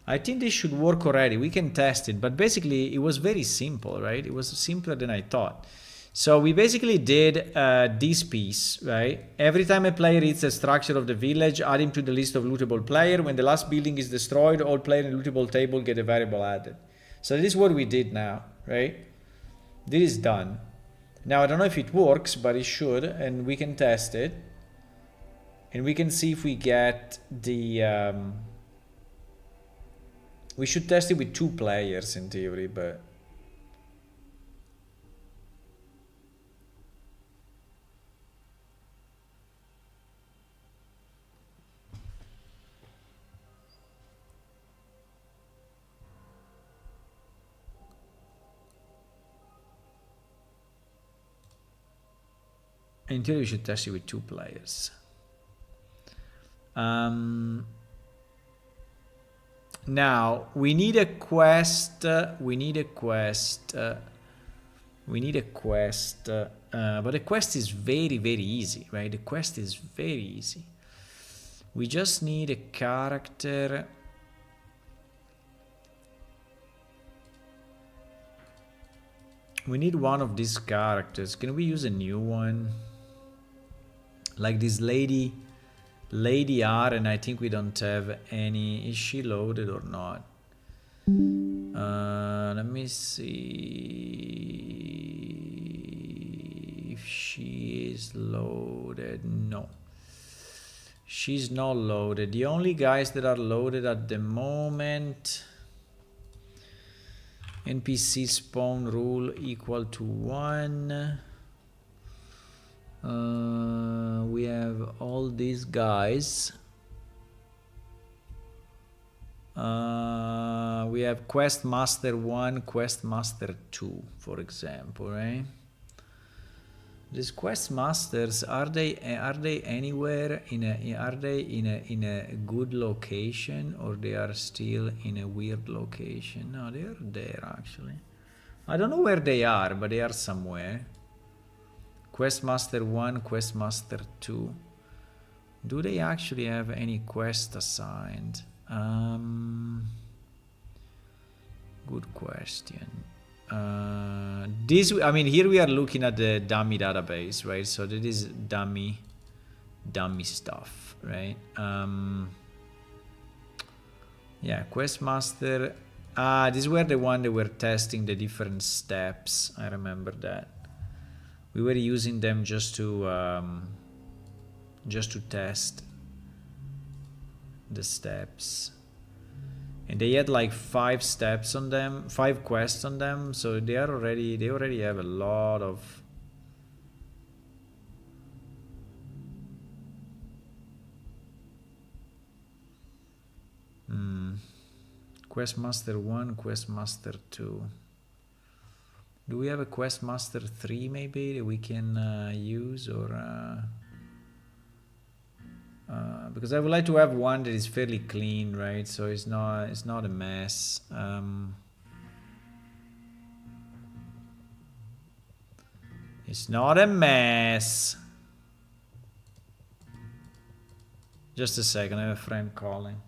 I think this should work already. We can test it, but basically it was very simple, right? It was simpler than I thought. So we basically did this piece, right? Every time a player hits the structure of the village, add him to the list of lootable player. When the last building is destroyed, all players in the lootable table get a variable added. So this is what we did now, right? This is done. Now I don't know if it works, but it should, and we can test it. And we can see if we get the... we should test it with 2 players in theory, but... in theory we should test it with 2 players. Now we need a quest. But the quest is very, very easy, right? The quest is very easy. We just need a character. We need one of these characters. Can we use a new one? Like this Lady R, and I think we don't have any. Is she loaded or not? Let me see if she is loaded. No, she's not loaded. The only guys that are loaded at the moment: NPC spawn rule equal to 1. We have all these guys. We have Quest Master 1, Quest Master 2, for example, right? These Quest Masters, are they anywhere in a good location, or they are still in a weird location? No, they are there actually. I don't know where they are, but they are somewhere. Quest Master 1, Quest Master 2. Do they actually have any quest assigned? Good question. I mean, here we are looking at the dummy database, right? So that is dummy stuff, right? Yeah, Quest Master. These were the one that were testing the different steps. I remember that. We were using them just to test the steps, and they had like 5 steps on them, 5 quests on them, so they already have a lot of Quest Master 1, Quest Master 2. Do we have a Quest Master 3 maybe that we can use, or because I would like to have one that is fairly clean, right? So it's not a mess. It's not a mess. Just a second, I have a friend calling.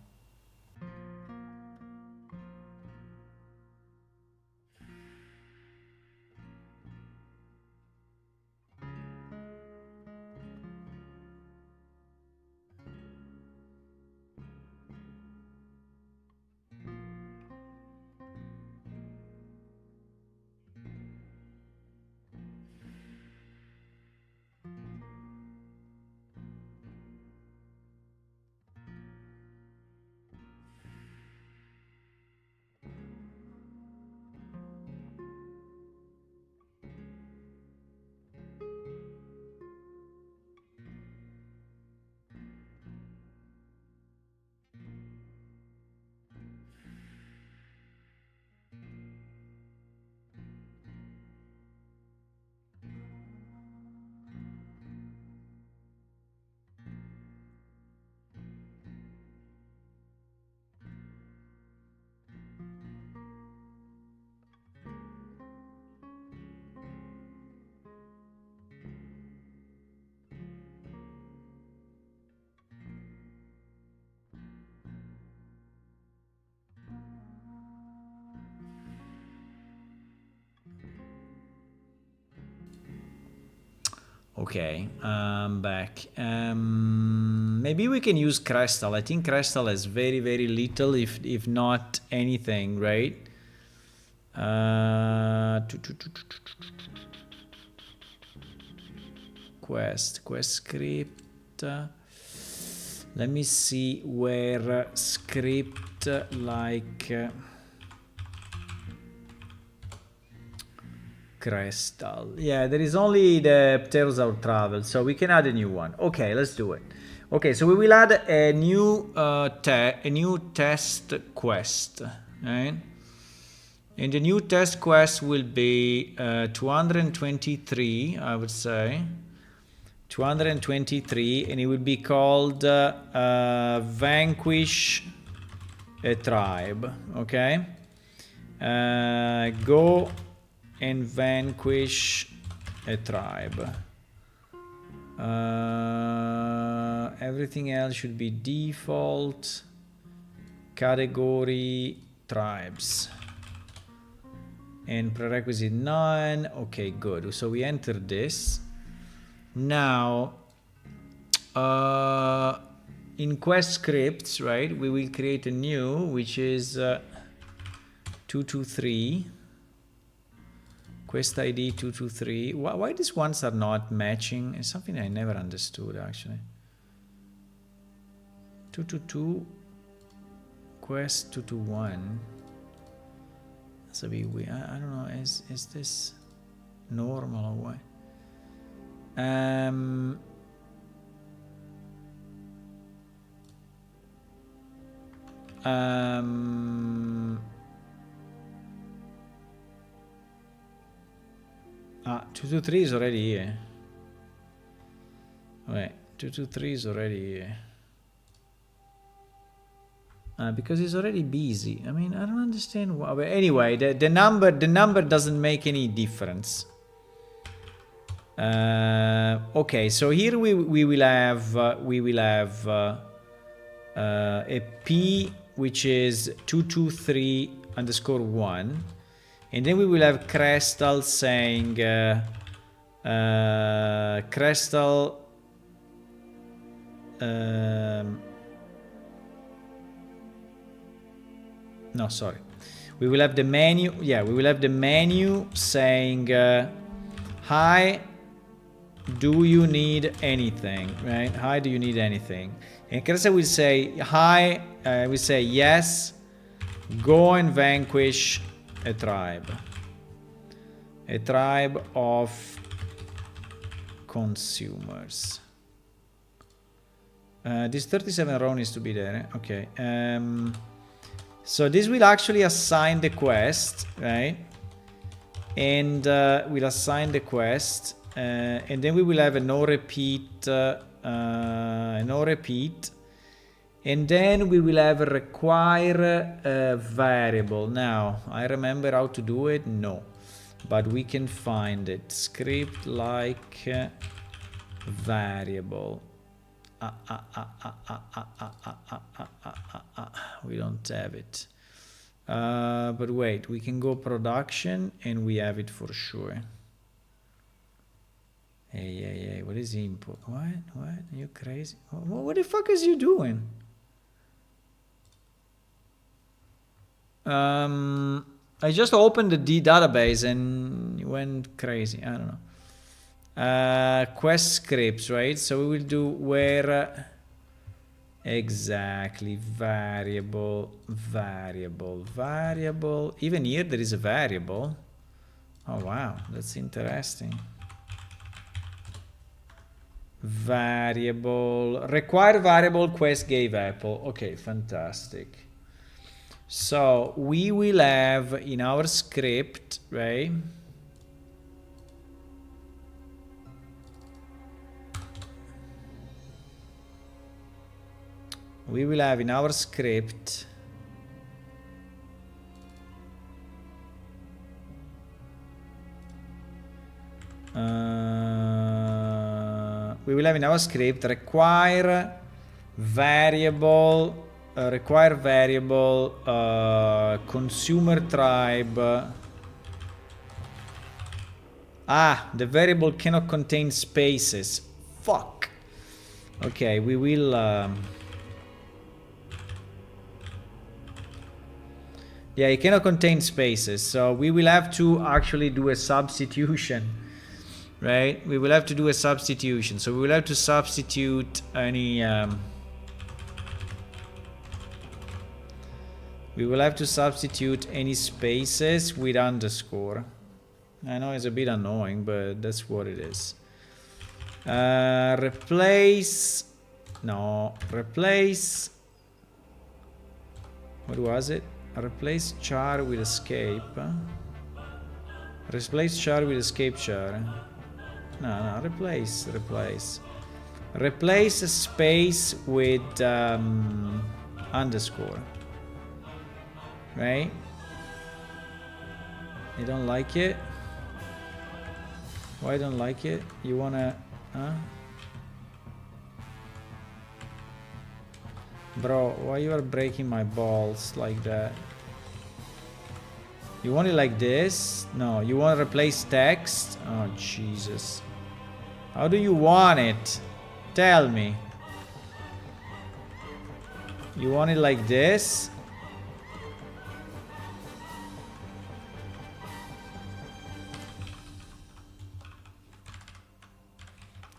Okay, back. Maybe we can use Crestal. I think Crestal has very, very little, if not anything, right? Quest script. Let me see where script like Crestal. Yeah, there is only the Pterosaur Travel, so we can add a new one. Okay, let's do it. Okay, so we will add a new test quest, right? And the new test quest will be 223, I would say. 223, and it will be called Vanquish a Tribe, okay? Go and vanquish a tribe. Everything else should be default. Category tribes. And prerequisite none. Okay, good. So we enter this. Now, in quest scripts, right, we will create a new, which is 223. Quest ID 223. Why these ones are not matching? It's something I never understood, actually. 222. Quest 221. That's a bit weird. I don't know. Is this normal or what? Ah, 223 is already here. Wait, 223 is already here. Because it's already busy. I mean, I don't understand why. But anyway, the number doesn't make any difference. Okay, so here we will have a P, which is 223_1, and then we will have Crestal saying Crestal. No, sorry. We will have the menu. Yeah, we will have the menu saying, "Hi, do you need anything?" Right? Hi, do you need anything? And Crestal will say, "Hi." We say yes. Go and vanquish a tribe. A tribe of consumers. This 37 row needs to be there. Okay. So this will actually assign the quest, right? And we'll assign the quest, and then we will have a no repeat, and then we will have a require variable. Now, I remember how to do it? No, but we can find it. Script like variable. We don't have it. But wait, we can go production and we have it for sure. Hey, what is input? What? Are you crazy? What the fuck is you doing? I just opened the D database and went crazy. I don't know. Quest scripts, right? So we will do where exactly variable. Even here there is a variable. Oh wow, that's interesting. Variable, require variable quest gave apple. Okay, fantastic. So we will have in our script, right? We will have in our script require variable consumer tribe Ah, the variable cannot contain spaces. Fuck. Okay, we will... yeah, it cannot contain spaces, so we will have to actually do a substitution. Right? We will have to do a substitution. So we will have to substitute any... we will have to substitute any spaces with underscore. I know it's a bit annoying, but that's what it is. Replace... no, replace... what was it? Replace char with escape. Replace char with escape char. No, replace. Replace a space with underscore. Right? You don't like it? Why don't like it? You wanna... huh? Bro, why you are breaking my balls like that? You want it like this? No, you want to replace text? Oh, Jesus. How do you want it? Tell me. You want it like this?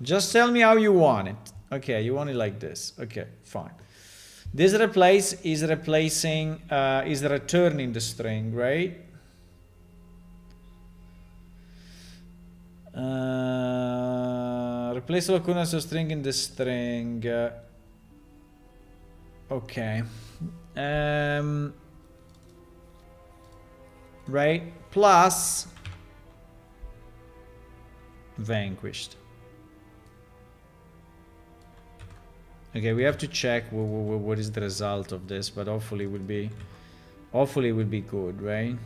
Just tell me how you want it. Okay, you want it like this. Okay, fine. This replace is replacing, is returning the string, right? Replace the occurrence of string in the string. Okay. Right? Plus vanquished. Okay, we have to check what is the result of this, but hopefully it will be good, right?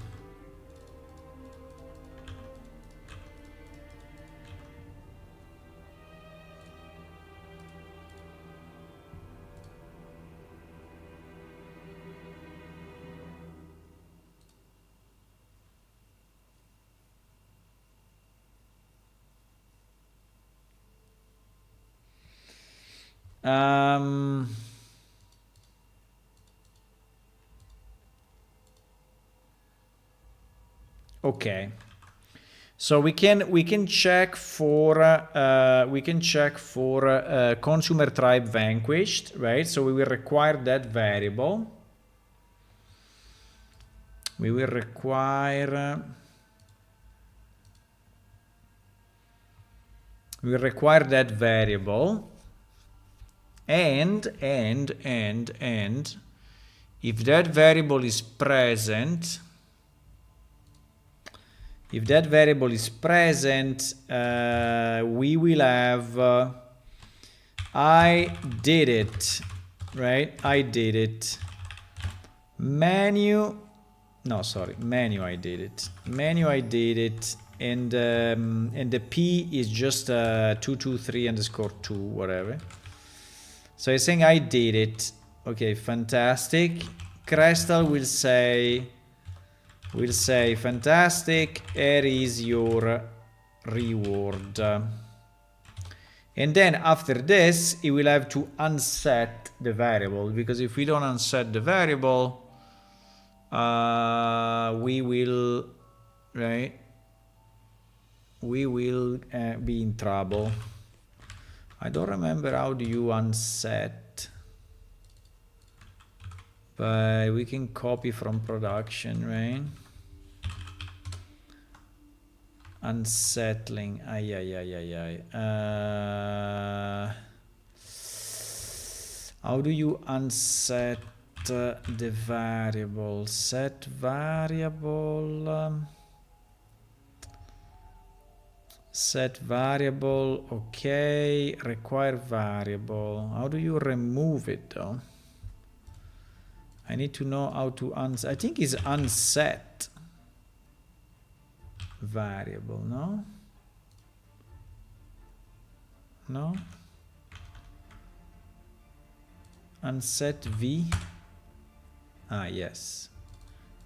Okay, so we can check for consumer tribe vanquished, right? So we will require that variable. We will require that variable. And if that variable is present, we will have I did it, right? I did it. Menu I did it. And the P is just 223_2, whatever. So it's saying I did it. Okay, fantastic. Crystal will say fantastic, here is your reward. And then after this, it will have to unset the variable, because if we don't unset the variable, we will be in trouble. I don't remember how do you unset, but we can copy from production, right? Unsettling. How do you unset the variable? Set variable. Set variable. Okay. Require variable. How do you remove it though? I need to know how to unset. I think it's unset variable, no? No? Unset v. Ah, yes.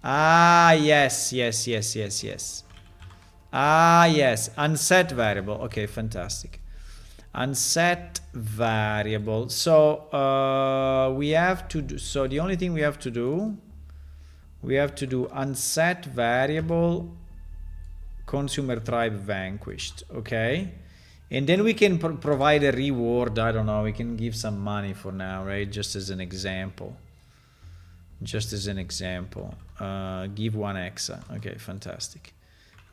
Ah, yes. Ah, yes, unset variable. Okay, fantastic. Unset variable. So we have to do, so the only thing we have to do unset variable consumer tribe vanquished. Okay, and then we can provide a reward. I don't know, we can give some money for now, right? Just as an example. Give 1 hexa. Okay, fantastic.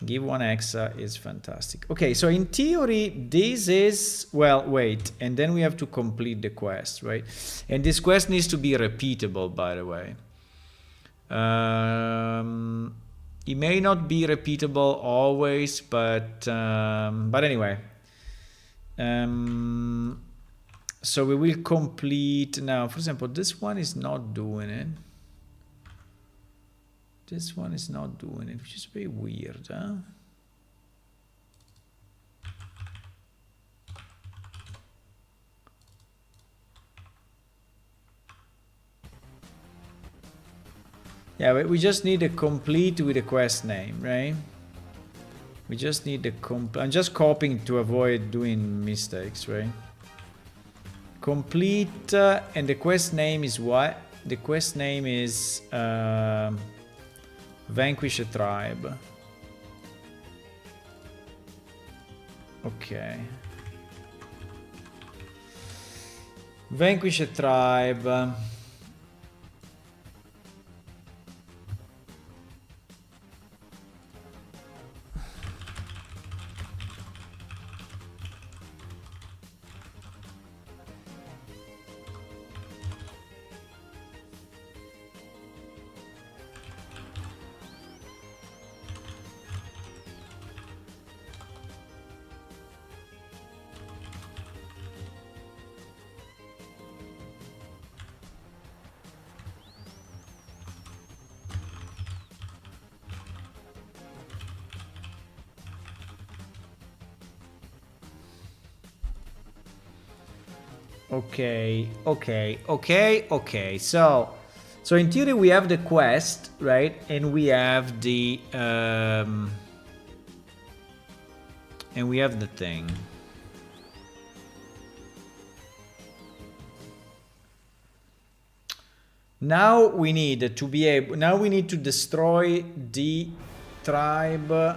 Give 1 hexa is fantastic. Okay, so in theory, this is, well, wait, and then we have to complete the quest, right? And this quest needs to be repeatable, by the way. It may not be repeatable always, but anyway. So we will complete now. For example, this one is not doing it. This one is not doing it, which is very weird, huh? Yeah, but we just need a complete with a quest name, right? We just need the I'm just copying to avoid doing mistakes, right? Complete, and the quest name is what? The quest name is Vanquish a tribe. Okay. Vanquish a tribe. Okay. So in theory we have the quest, right? And we have the thing. Now we need to be able. Now we need to destroy the tribe.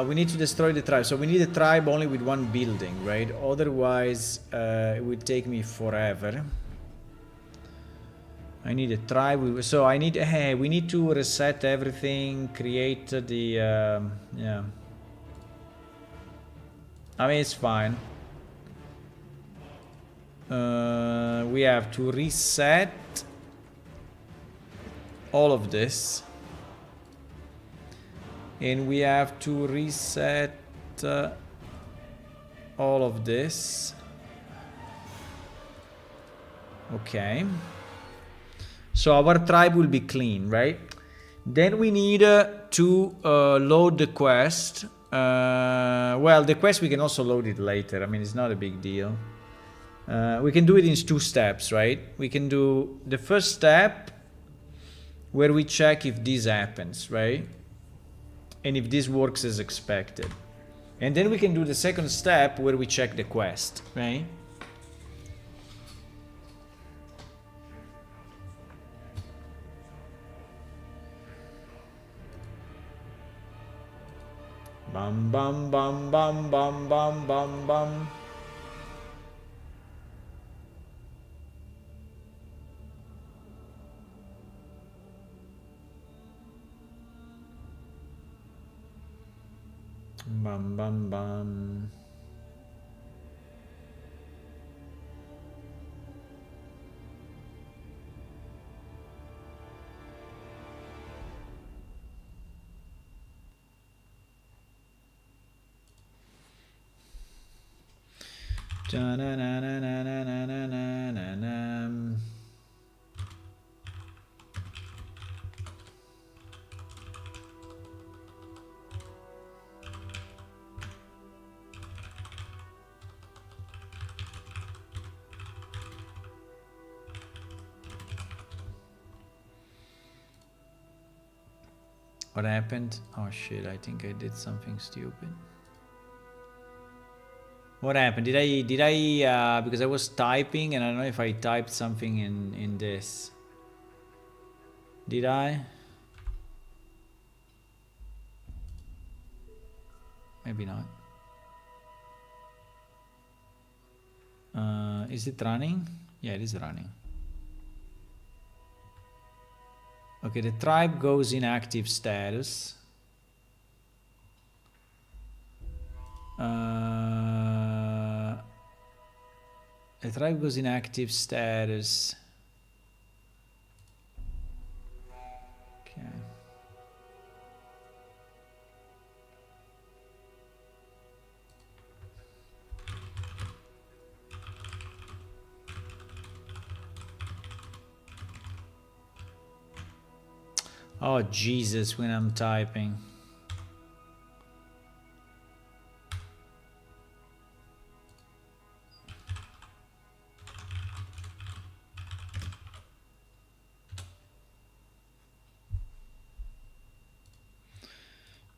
We need to destroy the tribe. So we need a tribe only with one building, right? Otherwise, it would take me forever. I need a tribe. So I need. Hey, we need to reset everything. Create the. Yeah. I mean, it's fine. We have to reset all of this. And we have to reset all of this. Okay. So our tribe will be clean, right? Then we need to load the quest. Well, the quest we can also load it later. I mean, it's not a big deal. We can do it in 2 steps, right? We can do the first step where we check if this happens, right? And if this works as expected. And then we can do the second step where we check the quest, right? Bum bum bum bum bum bum bum bum. Bum bum bum. Da na na na na na na na na na. What happened? Oh shit, I think I did something stupid. What happened? Did I because I was typing and I don't know if I typed something in this. Did I? Maybe not. Is it running? Yeah, it is running. Okay, the tribe goes in active status. The tribe goes in active status. Okay. Oh Jesus, when I'm typing.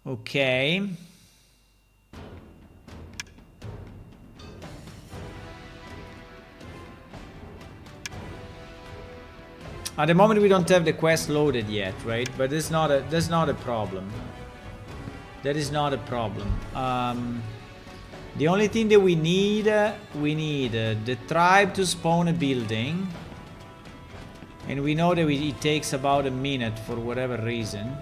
Okay. At the moment we don't have the quest loaded yet, right? But that's not a problem. That is not a problem. The only thing that we need the tribe to spawn a building, and we know that it takes about a minute for whatever reason.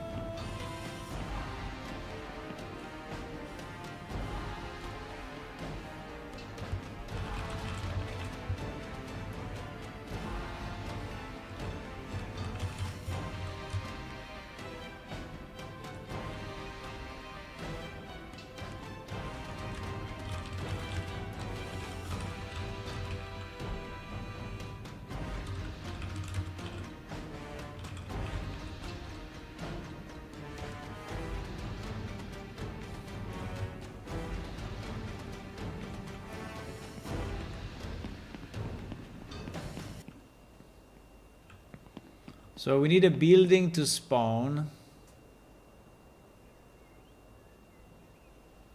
So we need a building to spawn.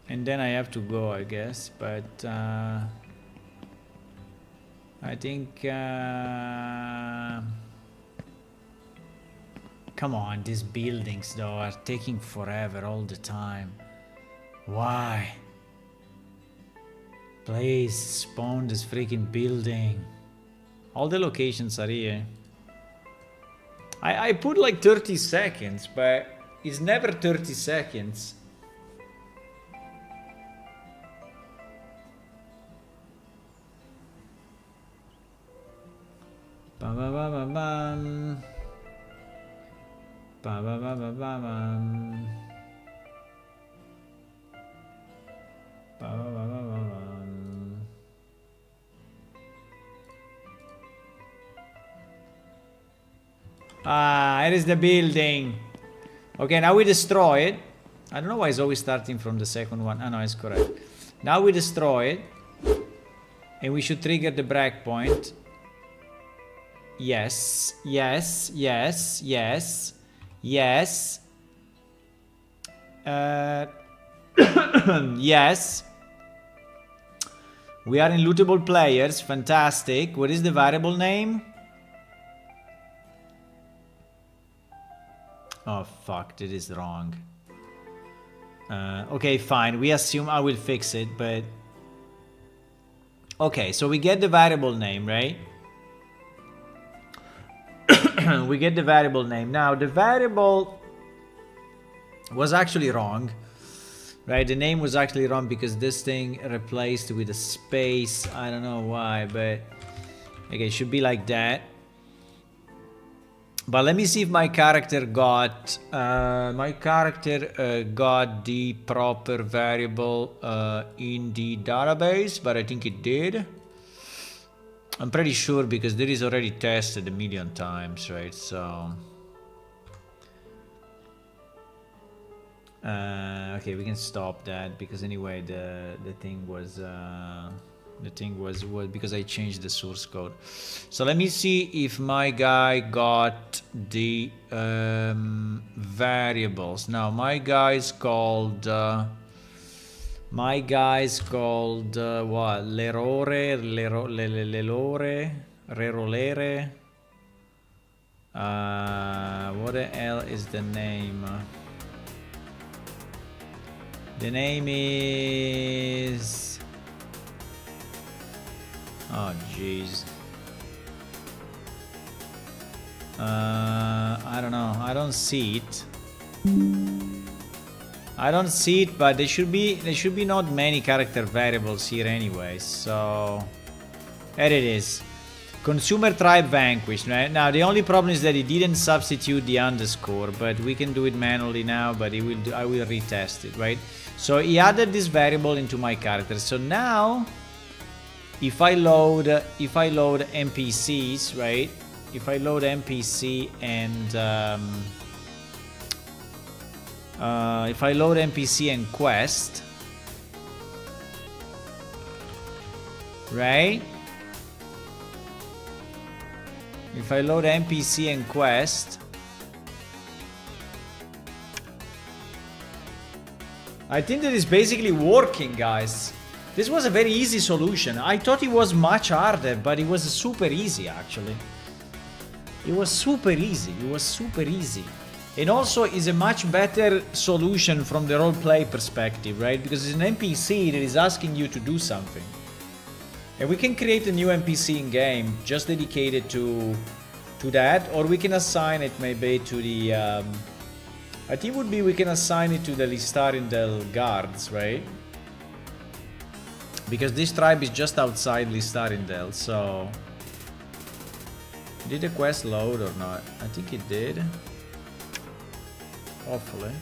And then I have to go, I guess. But I think... come on, these buildings though are taking forever all the time. Why? Please spawn this freaking building. All the locations are here. I put like 30 seconds, but it's never 30 seconds. Ba ba ba ba bam. Ba ba ba ba ba bam. Ba ba ba ba ba bam. Ah, it is the building. Okay, now we destroy it. I don't know why it's always starting from the second one. Ah, no, it's correct. Now we destroy it. And we should trigger the breakpoint. Yes, yes, yes, yes, yes. Yes. We are in lootable players. Fantastic. What is the variable name? Oh fuck, that is wrong. Okay, fine. We assume I will fix it, but... Okay, so we get the variable name, right? We get the variable name. Now, the variable was actually wrong. Right, the name was actually wrong because this thing replaced with a space. I don't know why, but... Okay, it should be like that. But let me see if my character got the proper variable in the database, but I think it did. I'm pretty sure because this is already tested a million times, right? So okay, we can stop that because anyway the thing was because I changed the source code. So let me see if my guy got the variables. Now my guy's called what? L'errore, l'errore, rerolere. What the hell is the name? The name is... Oh jeez. I don't know. I don't see it. I don't see it, but there should be not many character variables here anyway. So there it is. Consumer tribe vanquished. Right? Now the only problem is that it didn't substitute the underscore, but we can do it manually now. But it will I will retest it, right? So he added this variable into my character. So now, if I load NPCs, right? If I load NPC and if I load NPC and quest, right? If I load NPC and quest, I think that is basically working, guys. This was a very easy solution. I thought it was much harder, but it was super easy actually. It was super easy. It was super easy. And also is a much better solution from the roleplay perspective, right? Because it's an NPC that is asking you to do something. And we can create a new NPC in game just dedicated to that, or we can assign it maybe to the I think would be we can assign it to the Listarindel guards, right? Because this tribe is just outside Listarindel, so did the quest load or not? I think it did. Hopefully.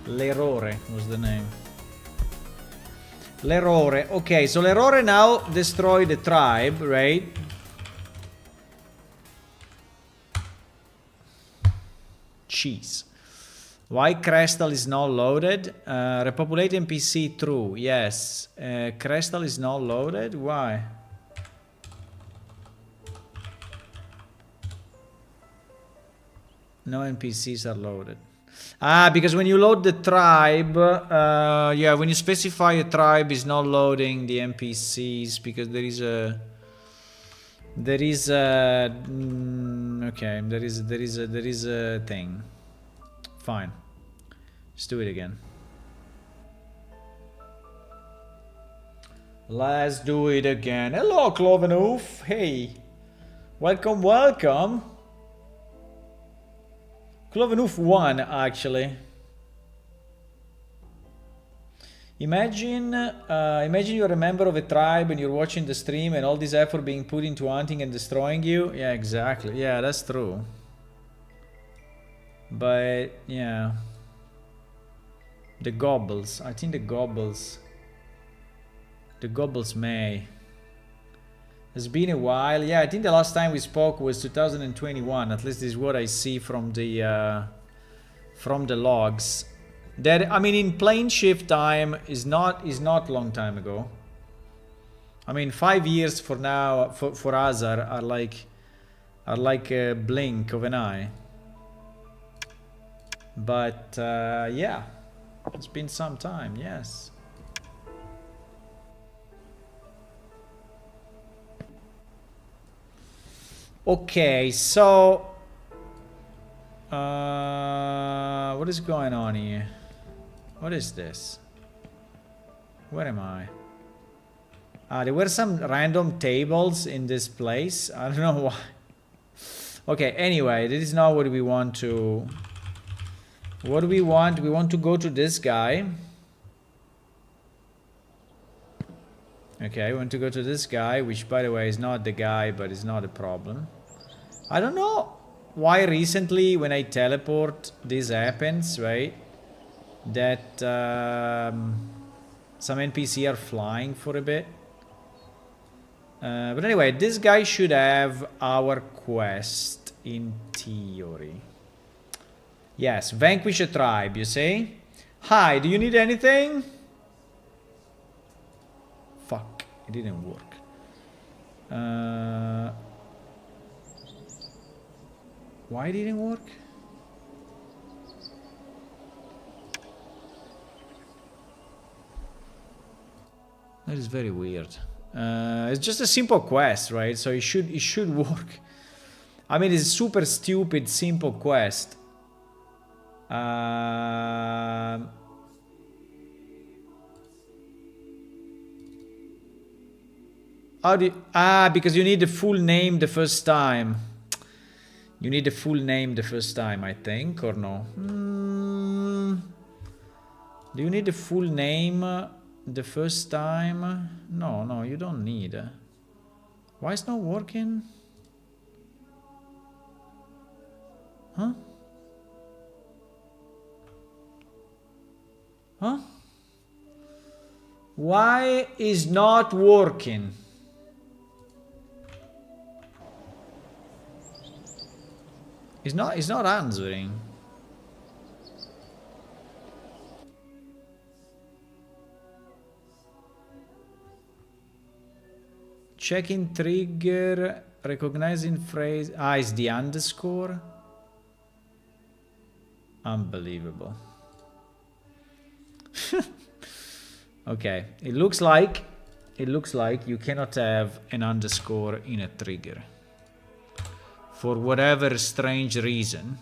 L'errore was the name. L'errore. Okay, so l'errore now destroy the tribe, right? Cheese. Why Crestal is not loaded? Repopulate NPC true. Yes. Crestal is not loaded. Why? No NPCs are loaded. Ah, because when you load the tribe, yeah, when you specify a tribe is not loading the NPCs because there is a thing. Fine. Let's do it again. Let's do it again. Hello, Clovenhoof. Hey. Welcome, welcome. Clovenhoof 1, actually. Imagine you're a member of a tribe and you're watching the stream and all this effort being put into hunting and destroying you. Yeah, exactly. Yeah, that's true. But, yeah. The Gobbles. I think the Gobbles may. It's been a while. Yeah, I think the last time we spoke was 2021. At least this is what I see from the logs. That, I mean, in plane shift time is not long time ago. I mean, 5 years for now for us are like a blink of an eye. But yeah, it's been some time. Yes. Okay, so what is going on here? What is this? Where am I? There were some random tables in this place. I don't know why. Okay, anyway, this is not what we want to... What do we want? We want to go to this guy. Okay, we want to go to this guy, which by the way is not the guy, but it's not a problem. I don't know why recently when I teleport this happens, right? That some NPC are flying for a bit. But anyway, this guy should have our quest in theory. Yes, vanquish a tribe, you see? Hi, do you need anything? Fuck, it didn't work. Why didn't work? That is very weird. It's just a simple quest, right? So it should work. I mean, it's a super stupid simple quest. How do you, because you need the full name the first time. You need the full name the first time, I think, or no? Do you need the full name the first time? No, you don't need. Why it's not working? Huh? Huh? Why is not working? It's not answering. Checking trigger, recognizing phrase. It's the underscore. Unbelievable. Okay, it looks like you cannot have an underscore in a trigger. For whatever strange reason.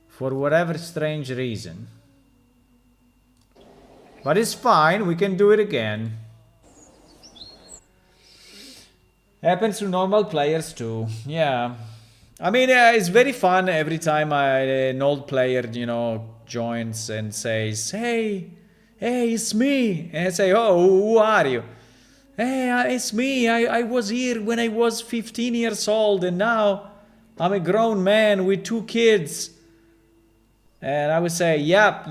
For whatever strange reason. But it's fine, we can do it again. Happens to normal players too, yeah. I mean, it's very fun every time an old player, you know, joins and says, hey, it's me. And I say, oh, who are you? Hey, it's me. I was here when I was 15 years old and now I'm a grown man with 2 kids. And I would say, yep.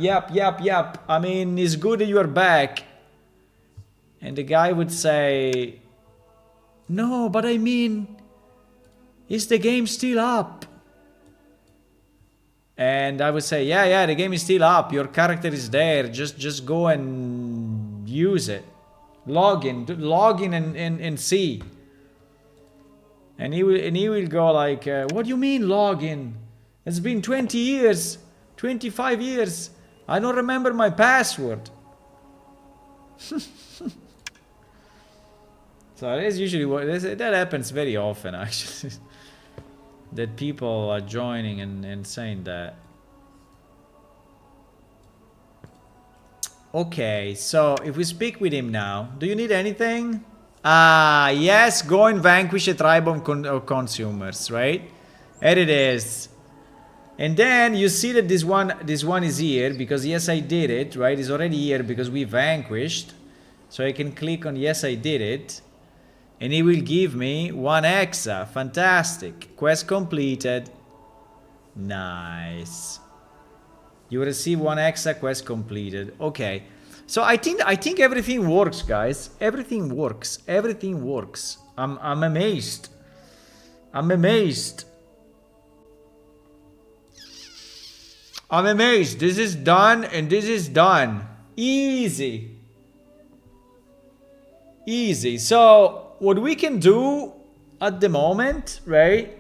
I mean, it's good that you're back. And the guy would say, no, but I mean, is the game still up? And I would say, yeah, the game is still up. Your character is there. Just go and use it. Log in and see. And he will go like, what do you mean log in? It's been 20 years, 25 years. I don't remember my password. So that's usually what that happens very often, actually. That people are joining and saying that. Okay, so if we speak with him now, do you need anything? Yes, go and vanquish a tribe of consumers, right? There it is. And then you see that this one is here because yes, I did it, right? It's already here because we vanquished. So I can click on yes, I did it. And he will give me 1 hexa. Fantastic. Quest completed. Nice. You receive 1 hexa, quest completed. Okay. So I think everything works, guys. Everything works. Everything works. I'm amazed. I'm amazed. I'm amazed. This is done and this is done. Easy. Easy. So what we can do at the moment, right?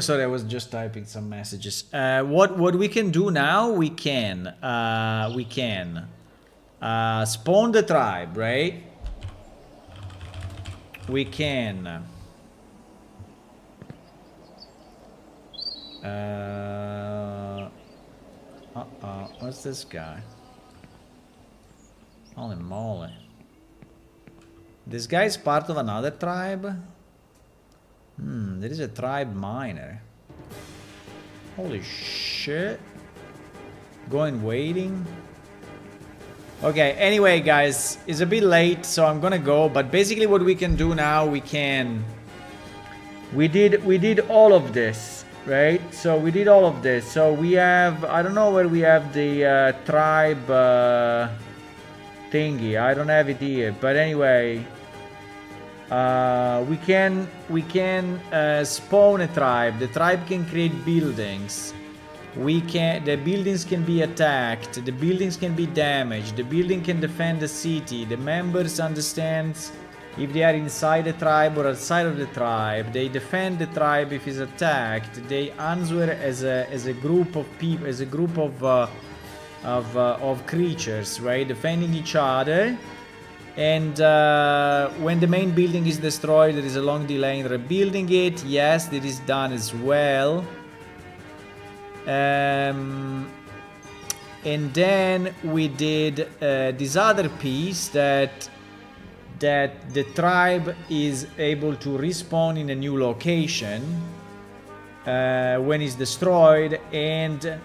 Sorry, I was just typing some messages. What we can do now? We can spawn the tribe, right? We can. What's this guy? Holy moly! This guy is part of another tribe. There is a tribe miner. Holy shit. Going waiting. Okay, anyway, guys, it's a bit late, so I'm gonna go. But basically what we can do now, we did all of this, right? So we did all of this. So we have, I don't know where we have the tribe thingy. I don't have it here. But anyway, we can spawn a tribe. The tribe can create buildings. The buildings can be attacked, the buildings can be damaged, the building can defend the city, the members understand if they are inside the tribe or outside of the tribe, they defend the tribe if it's attacked, they answer as a group of people, as a group of creatures, right, defending each other. And when the main building is destroyed, there is a long delay in rebuilding it. Yes, that is done as well. And then we did this other piece that the tribe is able to respawn in a new location when it's destroyed, and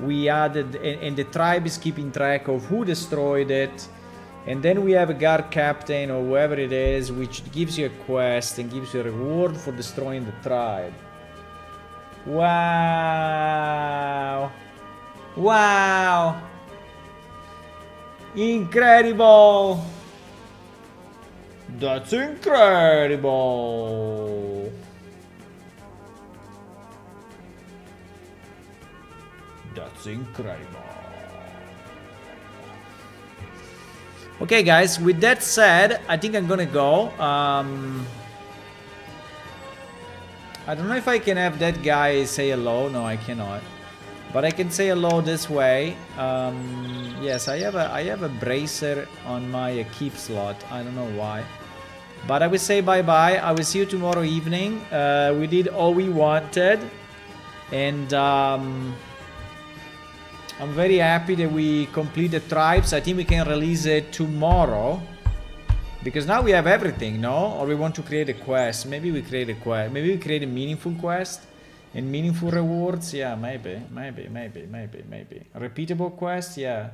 we added and the tribe is keeping track of who destroyed it. And then we have a guard captain or whoever it is, which gives you a quest and gives you a reward for destroying the tribe. Wow! Wow! Incredible! That's incredible! That's incredible. Okay, guys, with that said, I think I'm gonna go. I don't know if I can have that guy say hello. No, I cannot. But I can say hello this way. Yes, I have a bracer on my keep slot. I don't know why. But I will say bye-bye. I will see you tomorrow evening. We did all we wanted. And I'm very happy that we completed tribes. I think we can release it tomorrow. Because now we have everything, no? Or we want to create a quest. Maybe we create a quest. Maybe we create a meaningful quest and meaningful rewards. Yeah, maybe. Repeatable quest, yeah.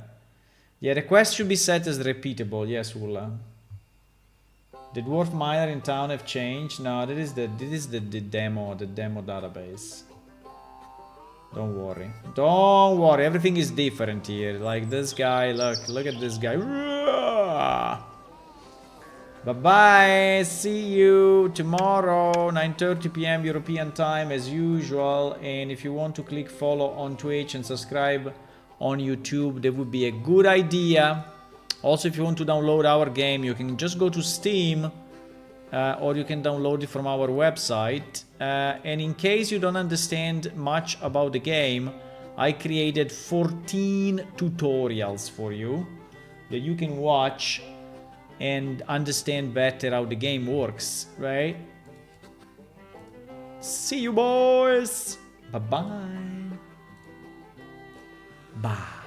Yeah, the quest should be set as repeatable. Yes, Ulla. The dwarf miner in town have changed. No, this is the demo database. Don't worry. Don't worry. Everything is different here. Like this guy, look at this guy. Bye-bye. See you tomorrow, 9:30 p.m. European time as usual. And if you want to click follow on Twitch and subscribe on YouTube, that would be a good idea. Also, if you want to download our game, you can just go to Steam or you can download it from our website. And in case you don't understand much about the game, I created 14 tutorials for you that you can watch and understand better how the game works, right? See you, boys. Bye-bye. Bye.